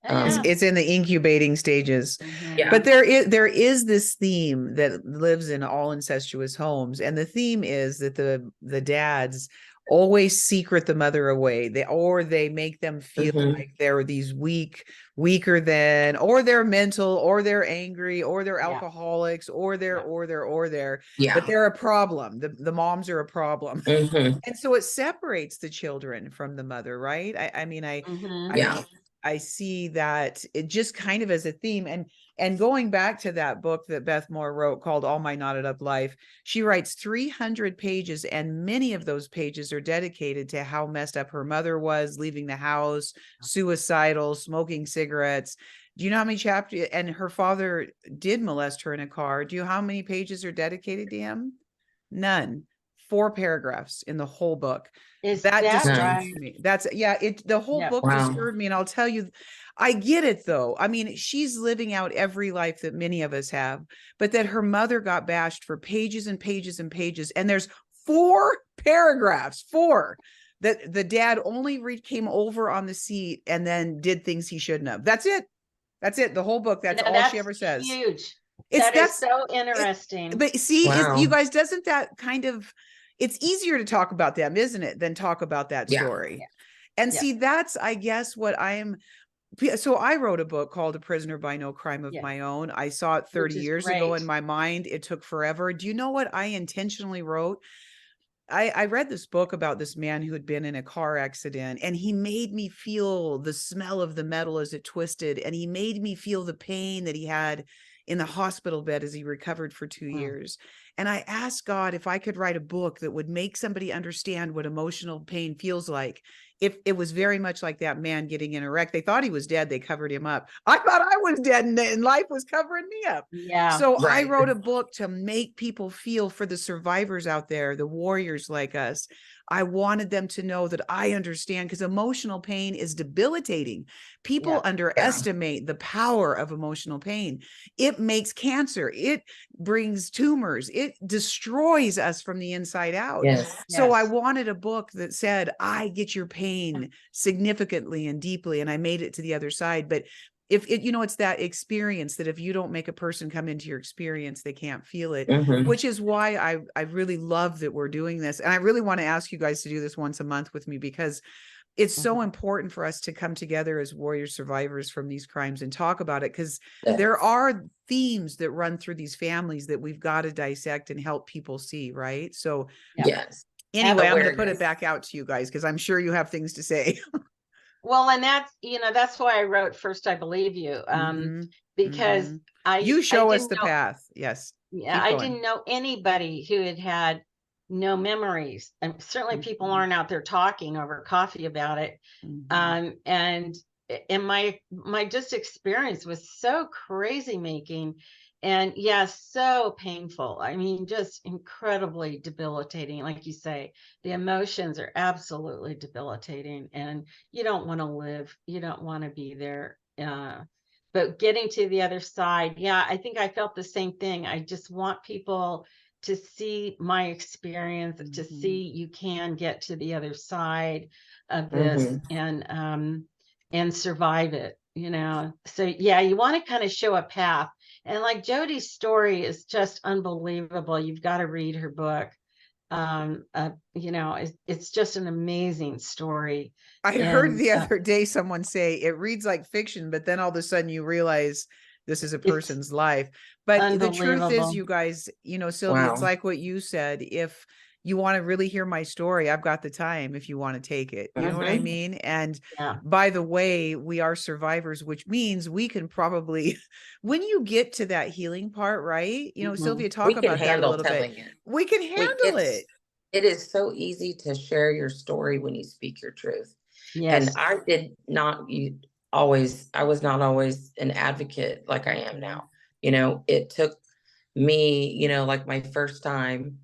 It's in the incubating stages. Yeah. But there is this theme that lives in all incestuous homes, and the theme is that the dads always secret the mother away. They make them feel like they're these weaker than, or they're mental, or they're angry, or they're alcoholics, or they're but they're a problem. The moms are a problem. And so it separates the children from the mother, right? I see that it just kind of as a theme. And going back to that book that Beth Moore wrote called All My Knotted Up Life, she writes 300 pages, and many of those pages are dedicated to how messed up her mother was, leaving the house, suicidal, smoking cigarettes. Do you know how many chapters? And her father did molest her in a car. Do you know how many pages are dedicated to him? None. 4 paragraphs in the whole book. Is That that disturbed right? me. The whole Yeah. book Wow. disturbed me. And I'll tell you, I get it though. I mean, she's living out every life that many of us have, but that her mother got bashed for pages and pages and pages. And there's 4 paragraphs, 4, that the dad only came over on the seat and then did things he shouldn't have. That's it. That's it. The whole book. That's all she ever says. Huge. It's That's so interesting. But see, Wow. you guys, doesn't that kind of, it's easier to talk about them, isn't it, than talk about that Yeah. story? And Yeah. see, that's, I guess, what I am. So I wrote a book called A Prisoner by No Crime of My Own. I saw it 30 years ago in my mind. It took forever. Do you know what I intentionally wrote? I read this book about this man who had been in a car accident, and he made me feel the smell of the metal as it twisted. And he made me feel the pain that he had in the hospital bed as he recovered for 2 years. And I asked God if I could write a book that would make somebody understand what emotional pain feels like. If it was very much like that man getting in a wreck. They thought he was dead. They covered him up. I thought I was dead, and life was covering me up. Yeah. So I Right. wrote a book to make people feel for the survivors out there, the warriors like us. I wanted them to know that I understand, because emotional pain is debilitating. People underestimate the power of emotional pain. It makes cancer. It brings tumors. It destroys us from the inside out. Yes. So I wanted a book that said, I get your pain significantly and deeply, and I made it to the other side. But if it, it's that experience that if you don't make a person come into your experience, they can't feel it, which is why I really love that we're doing this. And I really want to ask you guys to do this once a month with me, because it's so important for us to come together as warrior survivors from these crimes and talk about it, because there are themes that run through these families that we've got to dissect and help people see. Right. So yes. Anyway, I'm going to put it back out to you guys, because I'm sure you have things to say. Well, and that's why I wrote First I Believe You, because you show us the path. Yes. Yeah, I didn't know anybody who had no memories, and certainly people aren't out there talking over coffee about it. And my just experience was so crazy making, and so painful. I mean, just incredibly debilitating. Like you say, the emotions are absolutely debilitating, and you don't want to live. You don't want to be there. But getting to the other side, I think I felt the same thing. I just want people to see my experience, to see you can get to the other side of this and survive it, So you want to kind of show a path. And like Jody's story is just unbelievable. You've got to read her book. It's just an amazing story. I heard the other day someone say it reads like fiction, but then all of a sudden you realize this is a person's life. But the truth is, you guys, Sylvia, it's like what you said. If you want to really hear my story, I've got the time if you want to take it. You know what I mean? And by the way, we are survivors, which means we can probably, when you get to that healing part, right? Sylvia, talk about that a little bit. We can handle it. It is so easy to share your story when you speak your truth. Yes. And I was not always an advocate like I am now. It took me, like my first time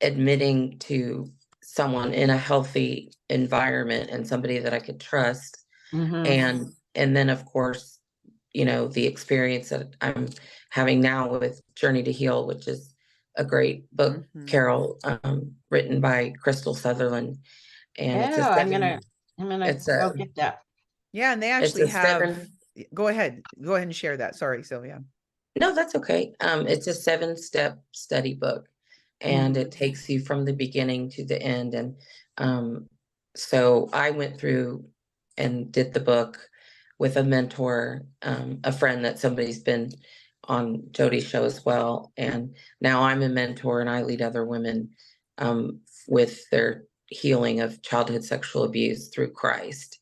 admitting to someone in a healthy environment and somebody that I could trust. And then of course, the experience that I'm having now with Journey to Heal, which is a great book, Carol, written by Crystal Sutherland. And I'm gonna go get that. Yeah, and they actually have. Go ahead and share that. Sorry, Sylvia. No, that's okay. It's a 7-step study book, and it takes you from the beginning to the end. And so I went through and did the book with a mentor, a friend that somebody's been on Jody's show as well. And now I'm a mentor, and I lead other women with their healing of childhood sexual abuse through Christ,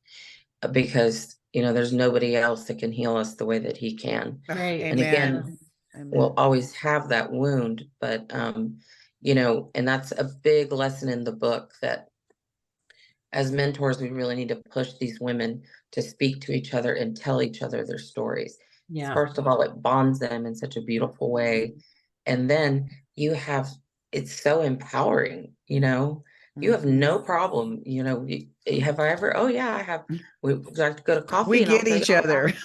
because there's nobody else that can heal us the way that he can. Right. And again, we'll always have that wound, but and that's a big lesson in the book, that as mentors, we really need to push these women to speak to each other and tell each other their stories. First of all, it bonds them in such a beautiful way. And then it's so empowering you know, you have Mhm. no problem, you know, have I ever, oh yeah, I have, would you like to go to coffee? We And I'll get tell you each all about other. it.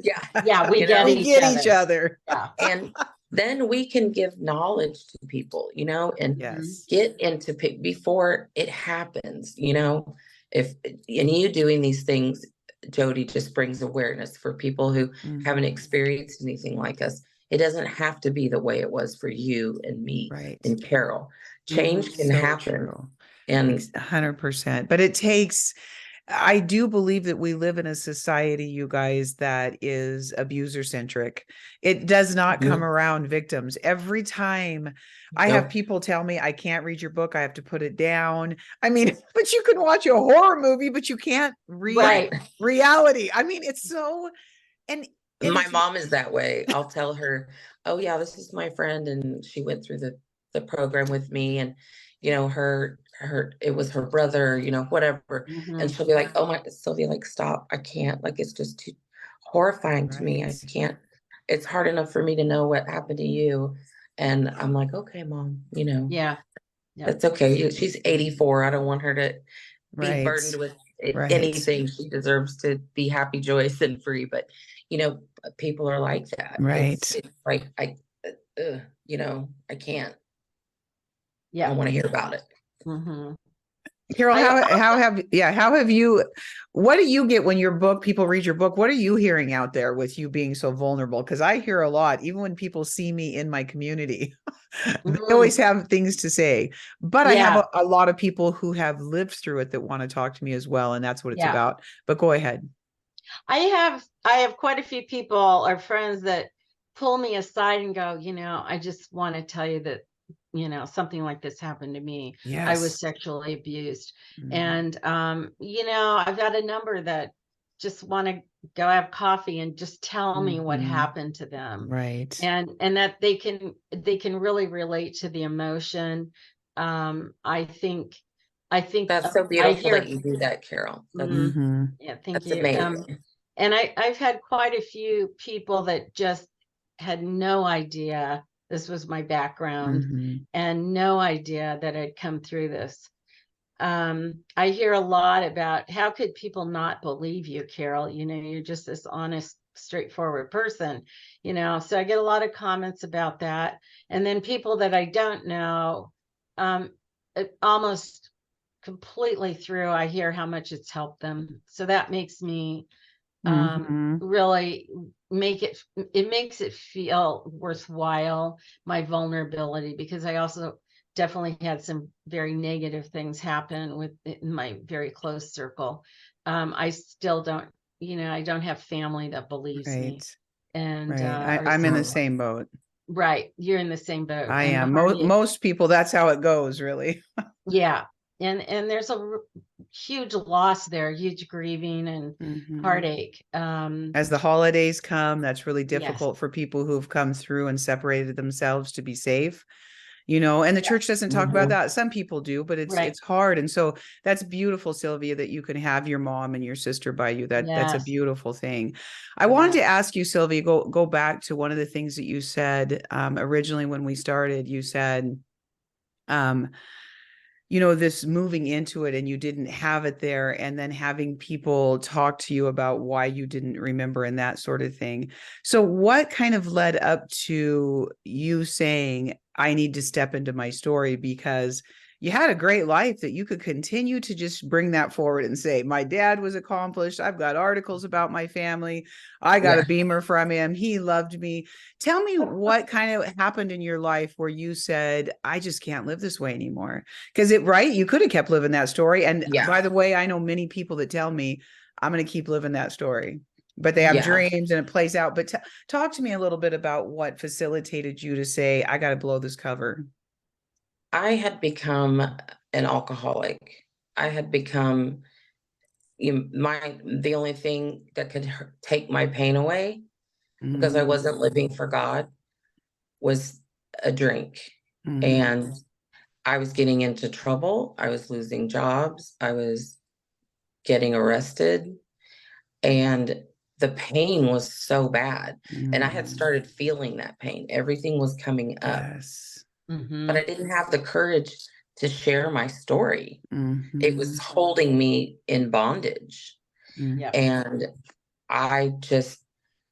Yeah. Yeah, we You get know, We each get each other. other. Yeah. and then we can give knowledge to people, you know, and Yes. get into before it happens, you know, if, and you doing these things, Jody, just brings awareness for people who haven't Mhm. experienced anything like us. It doesn't have to be the way it was for you and me Right. and Carol. Change can So happen. true. And 100%. But it takes, I do believe that we live in a society, you guys, that is abuser centric. It does not come around victims. Every time I have nope. people tell me, I can't read your book, I have to put it down. I mean, but you can watch a horror movie, but you can't read Right. reality. I mean, it's so, and My it's, mom is that way. I'll tell her, "Oh yeah, this is my friend, and she went through the program with me, and you know, her it was her brother, you know, whatever." And Mhm. she'll be like, "Oh my, Sylvia, like stop! I can't. Like it's just too horrifying to me. I right, can't. It's hard enough for me to know what happened to you." And I'm like, "Okay, mom, you know, Yeah. Yeah. that's okay. She's 84. I don't want her to be right, burdened with right, anything. She deserves to be happy, joyous, and free." But you know, people are like that. right. It's like you know, I can't. I Yeah. don't want to hear about it. Mhm. Carol, I how have you, what do you get when your book, people read your book? What are you hearing out there with you being so vulnerable? Because I hear a lot, even when people see me in my community, they Mhm. always have things to say. But I have Yeah. a lot of people who have lived through it that want to talk to me as well. And that's what it's Yeah. about. But go ahead. I have quite a few people or friends that pull me aside and go, I just want to tell you that, something like this happened to me. I was Yes. sexually abused. Mhm. And I've got a number that just want to go have coffee and just tell me what Mhm. happened to them. Right. And that they can really relate to the emotion. I think That's so I beautiful that hear you do that, Carol. mm, Mhm. yeah, thank That's you. amazing. And I've had quite a few people that just had no idea this was my background Mhm. and no idea that I'd come through this. I hear a lot about how could people not believe you, Carol? You're just this honest, straightforward person, So I get a lot of comments about that. And then people that I don't know, almost completely through, I hear how much it's helped them. So that makes me Mhm. really makes it feel worthwhile, my vulnerability, because I also definitely had some very negative things happen in my very close circle. I still don't, I don't have family that believes me. Right. And Right. or I'm in the Mm. same boat. right, you're in the same boat. I And am. honey, Most people, that's how it goes, really. yeah. And there's a huge loss there, huge grieving and Mhm. heartache. As the holidays come, that's really Yes. difficult for people who've come through and separated themselves to be safe, you know, and the Yeah. church doesn't talk about Mhm. that. Some people do, but Right. it's hard. And so that's beautiful, Sylvia, that you can have your mom and your sister by you. That's a Yes. beautiful thing. I wanted Yeah. to ask you, Sylvia, go back to one of the things that you said originally when we started. You said, um, you know, this moving into it and you didn't have it there, and then having people talk to you about why you didn't remember and that sort of thing. So what kind of led up to you saying, I need to step into my story? Because you had a great life that you could continue to just bring that forward and say, my dad was accomplished, I've got articles about my family, I got a Yeah. Beamer from him, he loved me. Tell me what kind of happened in your life where you said, I just can't live this way anymore. Because right, you could have kept living that story. And Yeah. by the way, I know many people that tell me I'm going to keep living that story, but they have Yeah. dreams and it plays out. But talk to me a little bit about what facilitated you to say, I got to blow this cover. I had become an alcoholic. I had become the only thing that could take my pain away, because I Mm, wasn't living for God, was a drink. mm, And I was getting into trouble. I was losing jobs. I was getting arrested. And the pain was so bad. And I had mm. started feeling that pain. Everything was coming up, Yes. but Mm-hmm. I didn't have the courage to share my story. It was Mhm. holding me in bondage. Mm. Yeah. And I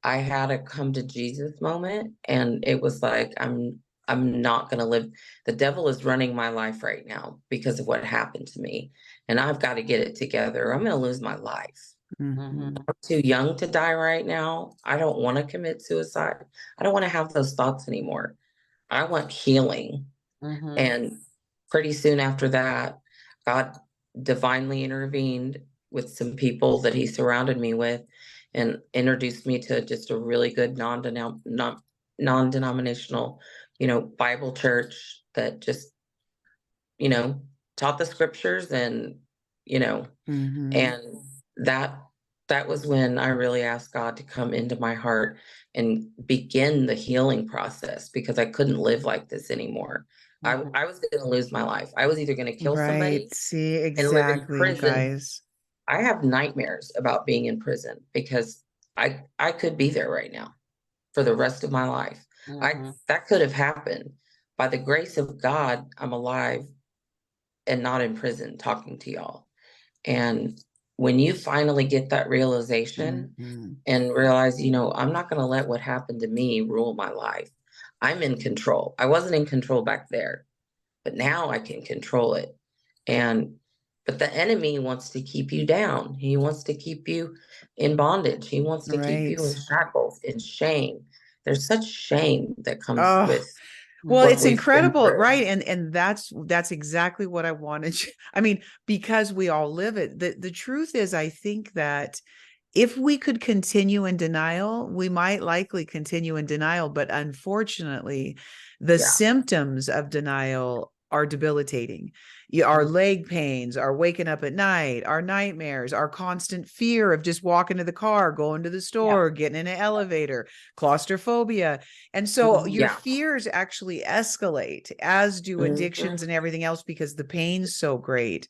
had a come to Jesus moment, and it was like, I'm not going to live. The devil is running my life right now because of what happened to me. And I've got to get it together. I'm going to lose my life. Mhm. I'm too young to die right now. I don't want to commit suicide. I don't want to have those thoughts anymore. I want healing. And pretty soon after that, God divinely intervened with some people that he surrounded me with and introduced me to just a really good non-denominational, Bible church that just, taught the scriptures and Mhm. and that that was when I really asked God to come into my heart and begin the healing process, because I couldn't live like this anymore. I was going to lose my life. I was either going to kill Right. somebody See, and live in exactly, you prison. guys. I have nightmares about being in prison because I could be there right now for the rest of my life. That could have happened. By the grace of God, I'm alive and not in prison talking to y'all. And when you finally get that realization Mhm. and realize, I'm not going to let what happened to me rule my life. I'm in control. I wasn't in control back there, but now I can control it. But the enemy wants to keep you down. He wants to keep you in bondage. He wants to keep you in Right. shackles, in shame. There's such shame that comes Oh, with well, what it's we've been incredible, through. right? And that's exactly what I wanted. I mean, because we all live it. The truth is, I think that if we could continue in denial, we might likely continue in denial. But unfortunately, the Yeah. symptoms of denial are debilitating. Our leg pains, our waking up at night, our nightmares, our constant fear of just walking to the car, going to the store, getting in an elevator, claustrophobia. And so your Yeah. fears actually escalate, as do addictions and everything else, because the pain's so great.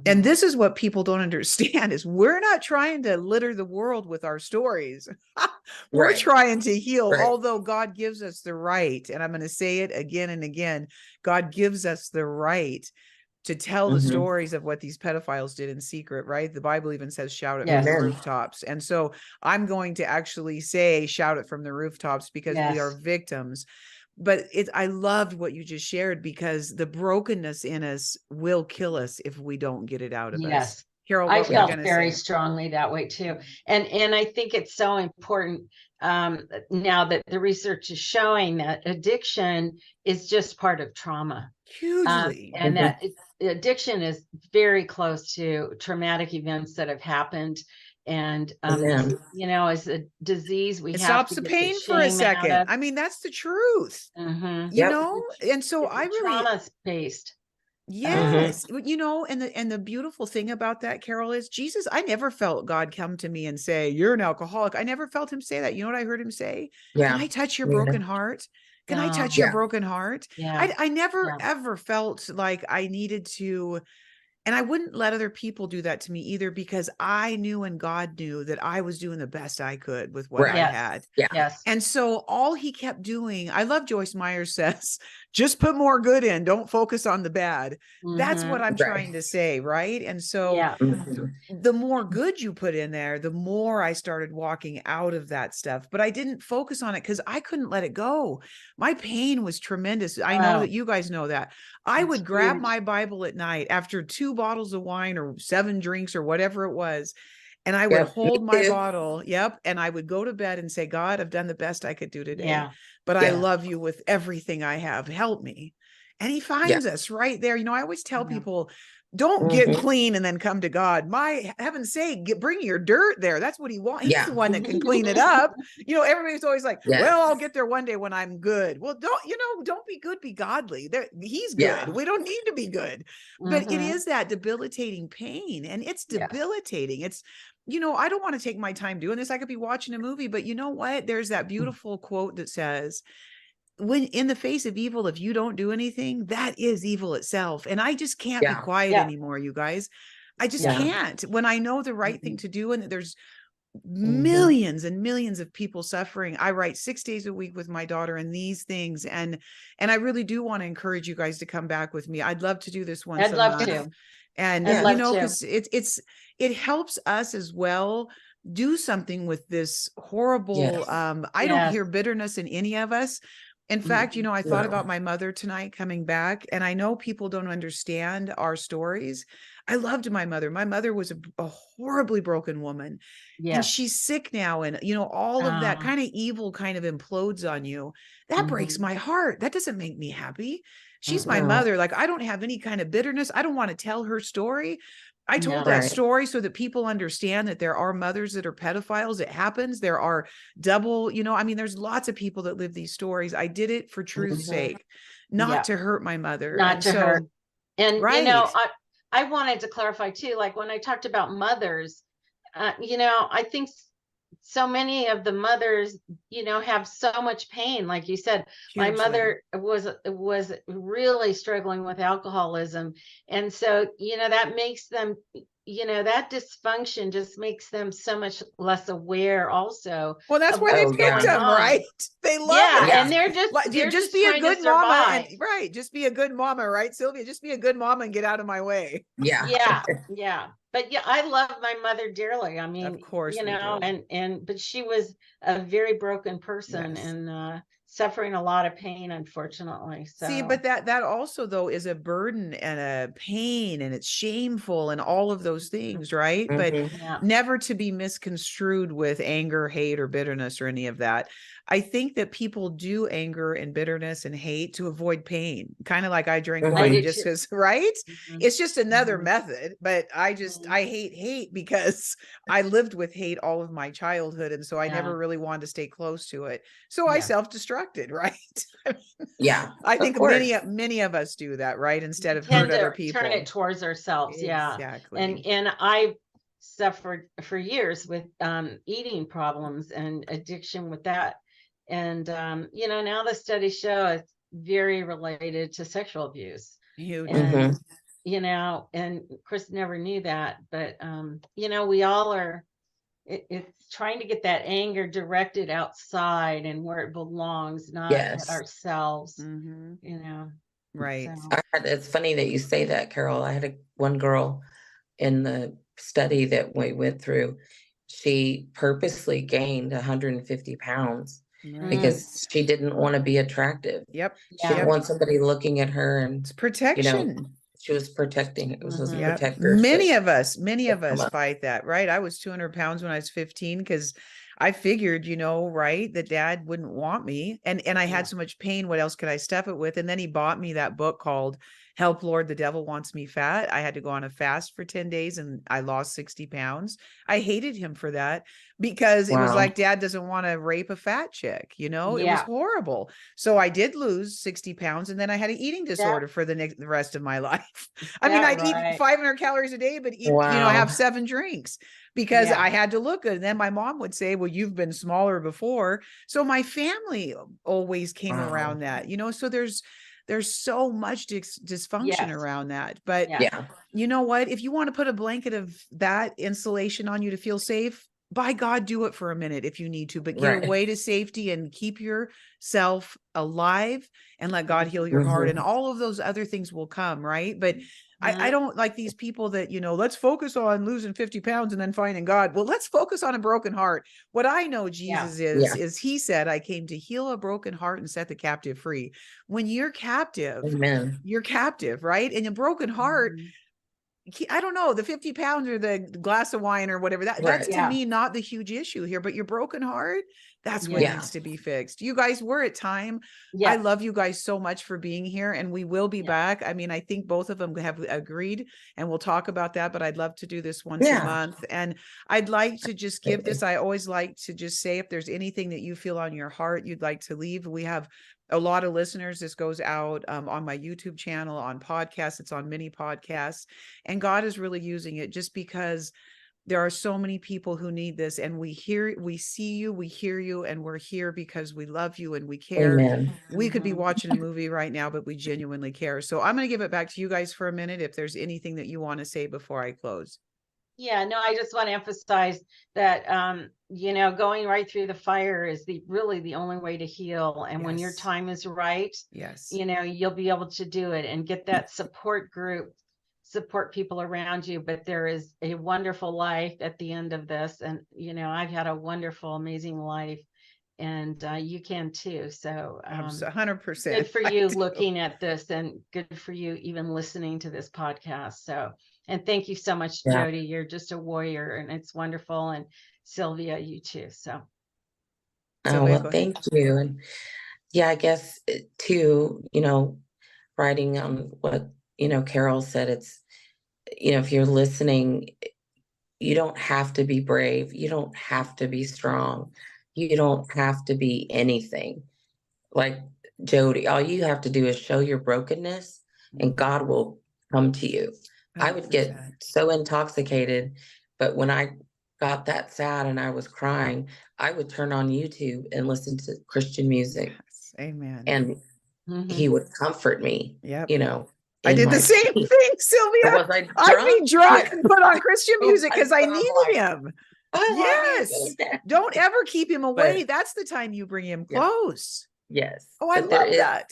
And this is what people don't understand is we're not trying to litter the world with our stories. We're Right. trying to heal, Right. although God gives us the right. And I'm going to say it again and again. God gives us the right to tell the stories of what these pedophiles did in secret, right? The Bible even says, shout it from the Amen. rooftops. And so I'm going to actually say, shout it from the rooftops, because we are victims. But I loved what you just shared, because the brokenness in us will kill us if we don't get it out of us. Yes. Carol, I what were you felt going to very say? strongly that way too. And I think it's so important now that the research is showing that addiction is just part of trauma. Hugely. And that addiction is very close to traumatic events that have happened. And, Amen. as a disease, we It have stops to the get the pain for a shame out second. of. I mean, that's the truth, Yep. and so It's I a really, trauma-based. yes, and the beautiful thing about that, Carol, is Jesus. I never felt God come to me and say, "You're an alcoholic." I never felt him say that. You know what I heard him say? Can Yeah. I touch your Yeah. broken heart? Can I touch your Yeah. broken heart? Yeah. I never Yeah. ever felt like I needed to. And I wouldn't let other people do that to me either, because I knew and God knew that I was doing the best I could with what I Right. Yes. had. Yeah. Yes. And so all he kept doing, I love Joyce Meyer says, just put more good in, don't focus on the bad. That's what I'm Right. trying to say, right? And so Yeah. the more good you put in there, the more I started walking out of that stuff. But I didn't focus on it because I couldn't let it go. My pain was tremendous. I know that you guys know that. I That's would grab huge. my Bible at night after 2 bottles of wine or 7 drinks or whatever it was. And I would Yep. Me hold my too. bottle. Yep. And I would go to bed and say, God, I've done the best I could do today, Yeah. but I Yeah. love you with everything I have. Help me. And he Yeah. finds us right there. I always tell Yeah. people, don't get clean and then come to God. My heaven's sake, bring your dirt there. That's what he wants. He's Yeah. the one that can clean it up. Everybody's always like, Yes. well, I'll get there one day when I'm good. Well, don't be good, be godly. He's Yeah. good. We don't need to be good. But it is that debilitating pain, and it's Yes. debilitating. It's, I don't want to take my time doing this. I could be watching a movie, but you know what? There's that beautiful quote that says, when in the face of evil, if you don't do anything, that is evil itself. And I just can't be Yeah. quiet Yeah. anymore, you guys. I just Yeah. can't. When I know the right thing to do, and there's millions and millions of people suffering. I write 6 days a week with my daughter and these things. And I really do want to encourage you guys to come back with me. I'd love to do this once I'd a love month. to. And, I'd love to. because it helps us as well do something with this horrible, Yes. I don't Yes. hear bitterness in any of us. In fact, I thought No. about my mother tonight coming back, and I know people don't understand our stories. I loved my mother. My mother was a horribly broken woman, and Yes. she's sick now. And, all of that kind of evil kind of implodes on you. That breaks my heart. That doesn't make me happy. She's my No. mother. Like, I don't have any kind of bitterness. I don't want to tell her story. I told No. that Right. story so that people understand that there are mothers that are pedophiles. It happens. There are double, there's lots of people that live these stories. I did it for truth's sake, not Yeah. to hurt my mother. Not And to so, hurt. And, right. I wanted to clarify too, like when I talked about mothers, I think so many of the mothers, have so much pain. Like you said, my Hugely. mother was really struggling with alcoholism. And so, that makes them, that dysfunction just makes them so much less aware also. Well, that's of why they what's picked going them, on. right? They love Yeah, it. and they're just be a trying to good mama, and survive. right, just be a good mama, right, Sylvia? Just be a good mama and get out of my way. Yeah. Yeah. But yeah, I love my mother dearly. I mean, Of course we do. but she was a very broken person. Yes. And suffering a lot of pain, unfortunately. See, So but that also though is a burden and a pain, and it's shameful and all of those things, right? But yeah. never to be misconstrued with anger, hate, or bitterness or any of that. I think that people do anger and bitterness and hate to avoid pain, kind of like I drink I wine do just too. because, right? Mhm. It's just another Mhm. method, but I hate because I lived with hate all of my childhood. And so I Yeah. never really wanted to stay close to it. So I Yeah. self-destructed, right? Yeah. I of think course. many of us do that, right? Instead We of tend hurt other to people. turn it towards ourselves. Yeah. Exactly. And I suffered for years with eating problems and addiction with that. And now the studies show it's very related to sexual abuse. Hugely. And and Chris never knew that, but we all are. It's trying to get that anger directed outside and where it belongs, not at Yes. ourselves. Right. So. It's funny that you say that, Carol. I had one girl in the study that we went through. She purposely gained 150 pounds Right. because she didn't want to be attractive. Yep. She didn't want somebody looking at her, and It's protection. she was protecting. It was a Yeah. protector. Many of us fight that, right? I was 200 pounds when I was 15 because I figured, right, that dad wouldn't want me. And I had so much pain. What else could I stuff it with? And then he bought me that book called Help Lord, the Devil Wants Me Fat. I had to go on a fast for 10 days and I lost 60 pounds. I hated him for that because it was Wow. like dad doesn't want to rape a fat chick, it was horrible. So I did lose 60 pounds and then I had an eating disorder for the rest of my life. I mean, I'd eat 500 calories a day, but eat, have 7 drinks because I had to look good. And then my mom would say, well, you've been smaller before. So my family always came around that, so there's so much dysfunction around that. But you know what? If you want to put a blanket of that insulation on you to feel safe, by God, do it for a minute if you need to, but get away to safety and keep yourself alive and let God heal your heart. And all of those other things will come, right? But I don't like these people that, let's focus on losing 50 pounds and then finding God. Well, let's focus on a broken heart. What I know Jesus is he said, I came to heal a broken heart and set the captive free. When you're captive, Amen. You're captive, right? And a broken heart, I don't know, the 50 pounds or the glass of wine or whatever, that's to me not the huge issue here, but your broken heart, that's what needs to be fixed. You guys, we're at time. I love you guys so much for being here, and we will be back. I mean, I think both of them have agreed, and we'll talk about that, but I'd love to do this once a month. And I'd like to just give this, I always like to just say, if there's anything that you feel on your heart you'd like to leave, we have a lot of listeners. This goes out on my YouTube channel, on podcasts. It's on many podcasts. And God is really using it just because there are so many people who need this. And we see you, we hear you, and we're here because we love you and we care. Amen. We could be watching a movie right now, but we genuinely care. So I'm going to give it back to you guys for a minute. If there's anything that you want to say before I close. Yeah, no, I just want to emphasize that, going right through the fire is really the only way to heal. And when your Yes. time is right, Yes. you'll be able to do it and get that support group, support people around you. But there is a wonderful life at the end of this. And, I've had a wonderful, amazing life, and you can too. So, 100%. good for I you do. looking at this, and good for you even listening to this podcast. So, and thank you so much, Yeah. Jody. You're just a warrior, and it's wonderful. And Sylvia, you too. So, Oh, Sylvia, well, go ahead. thank you. And yeah, I guess too, writing on what, Carol said, it's, if you're listening, you don't have to be brave. You don't have to be strong. You don't have to be anything. Like Jody, all you have to do is show your brokenness and God will come to you. I would get 100%. so intoxicated, but when I got that sad and I was crying, I would turn on YouTube and listen to Christian music, Yes. Amen. and he would comfort me, Yep. I in did the my same pain. thing, Sylvia. Was I I'd be drunk? drunk Yeah. and put on Christian Oh music my because I God, I'm needed like, him. I love Yes. you. Don't ever keep him away. But That's the time you bring him Yeah. close. yes, Oh, I but there love is that.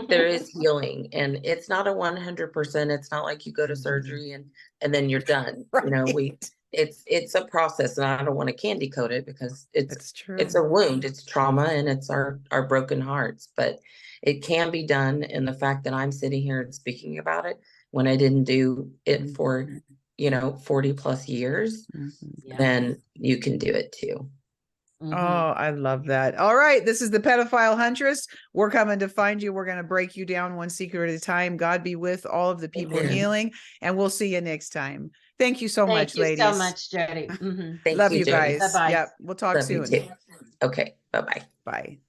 there is healing, and it's not a 100%. It's not like you go to Mhm. surgery and then you're done. Right. It's a process, and I don't want to candy coat it because That's true. it's a wound, it's trauma, and it's our broken hearts. But it can be done, and the fact that I'm sitting here and speaking about it when I didn't do it for 40 plus years, Yeah. then you can do it too. Oh, I love that. All right. This is the Pedophile Huntress. We're coming to find you. We're going to break you down one secret at a time. God be with all of the people Amen. healing, and we'll see you next time. Thank you so much, Thank you ladies. so much, Jody. Thank Love you, you Jody. guys. Bye-bye. Yep. We'll talk Love you soon. too. Okay. Bye-bye. Bye.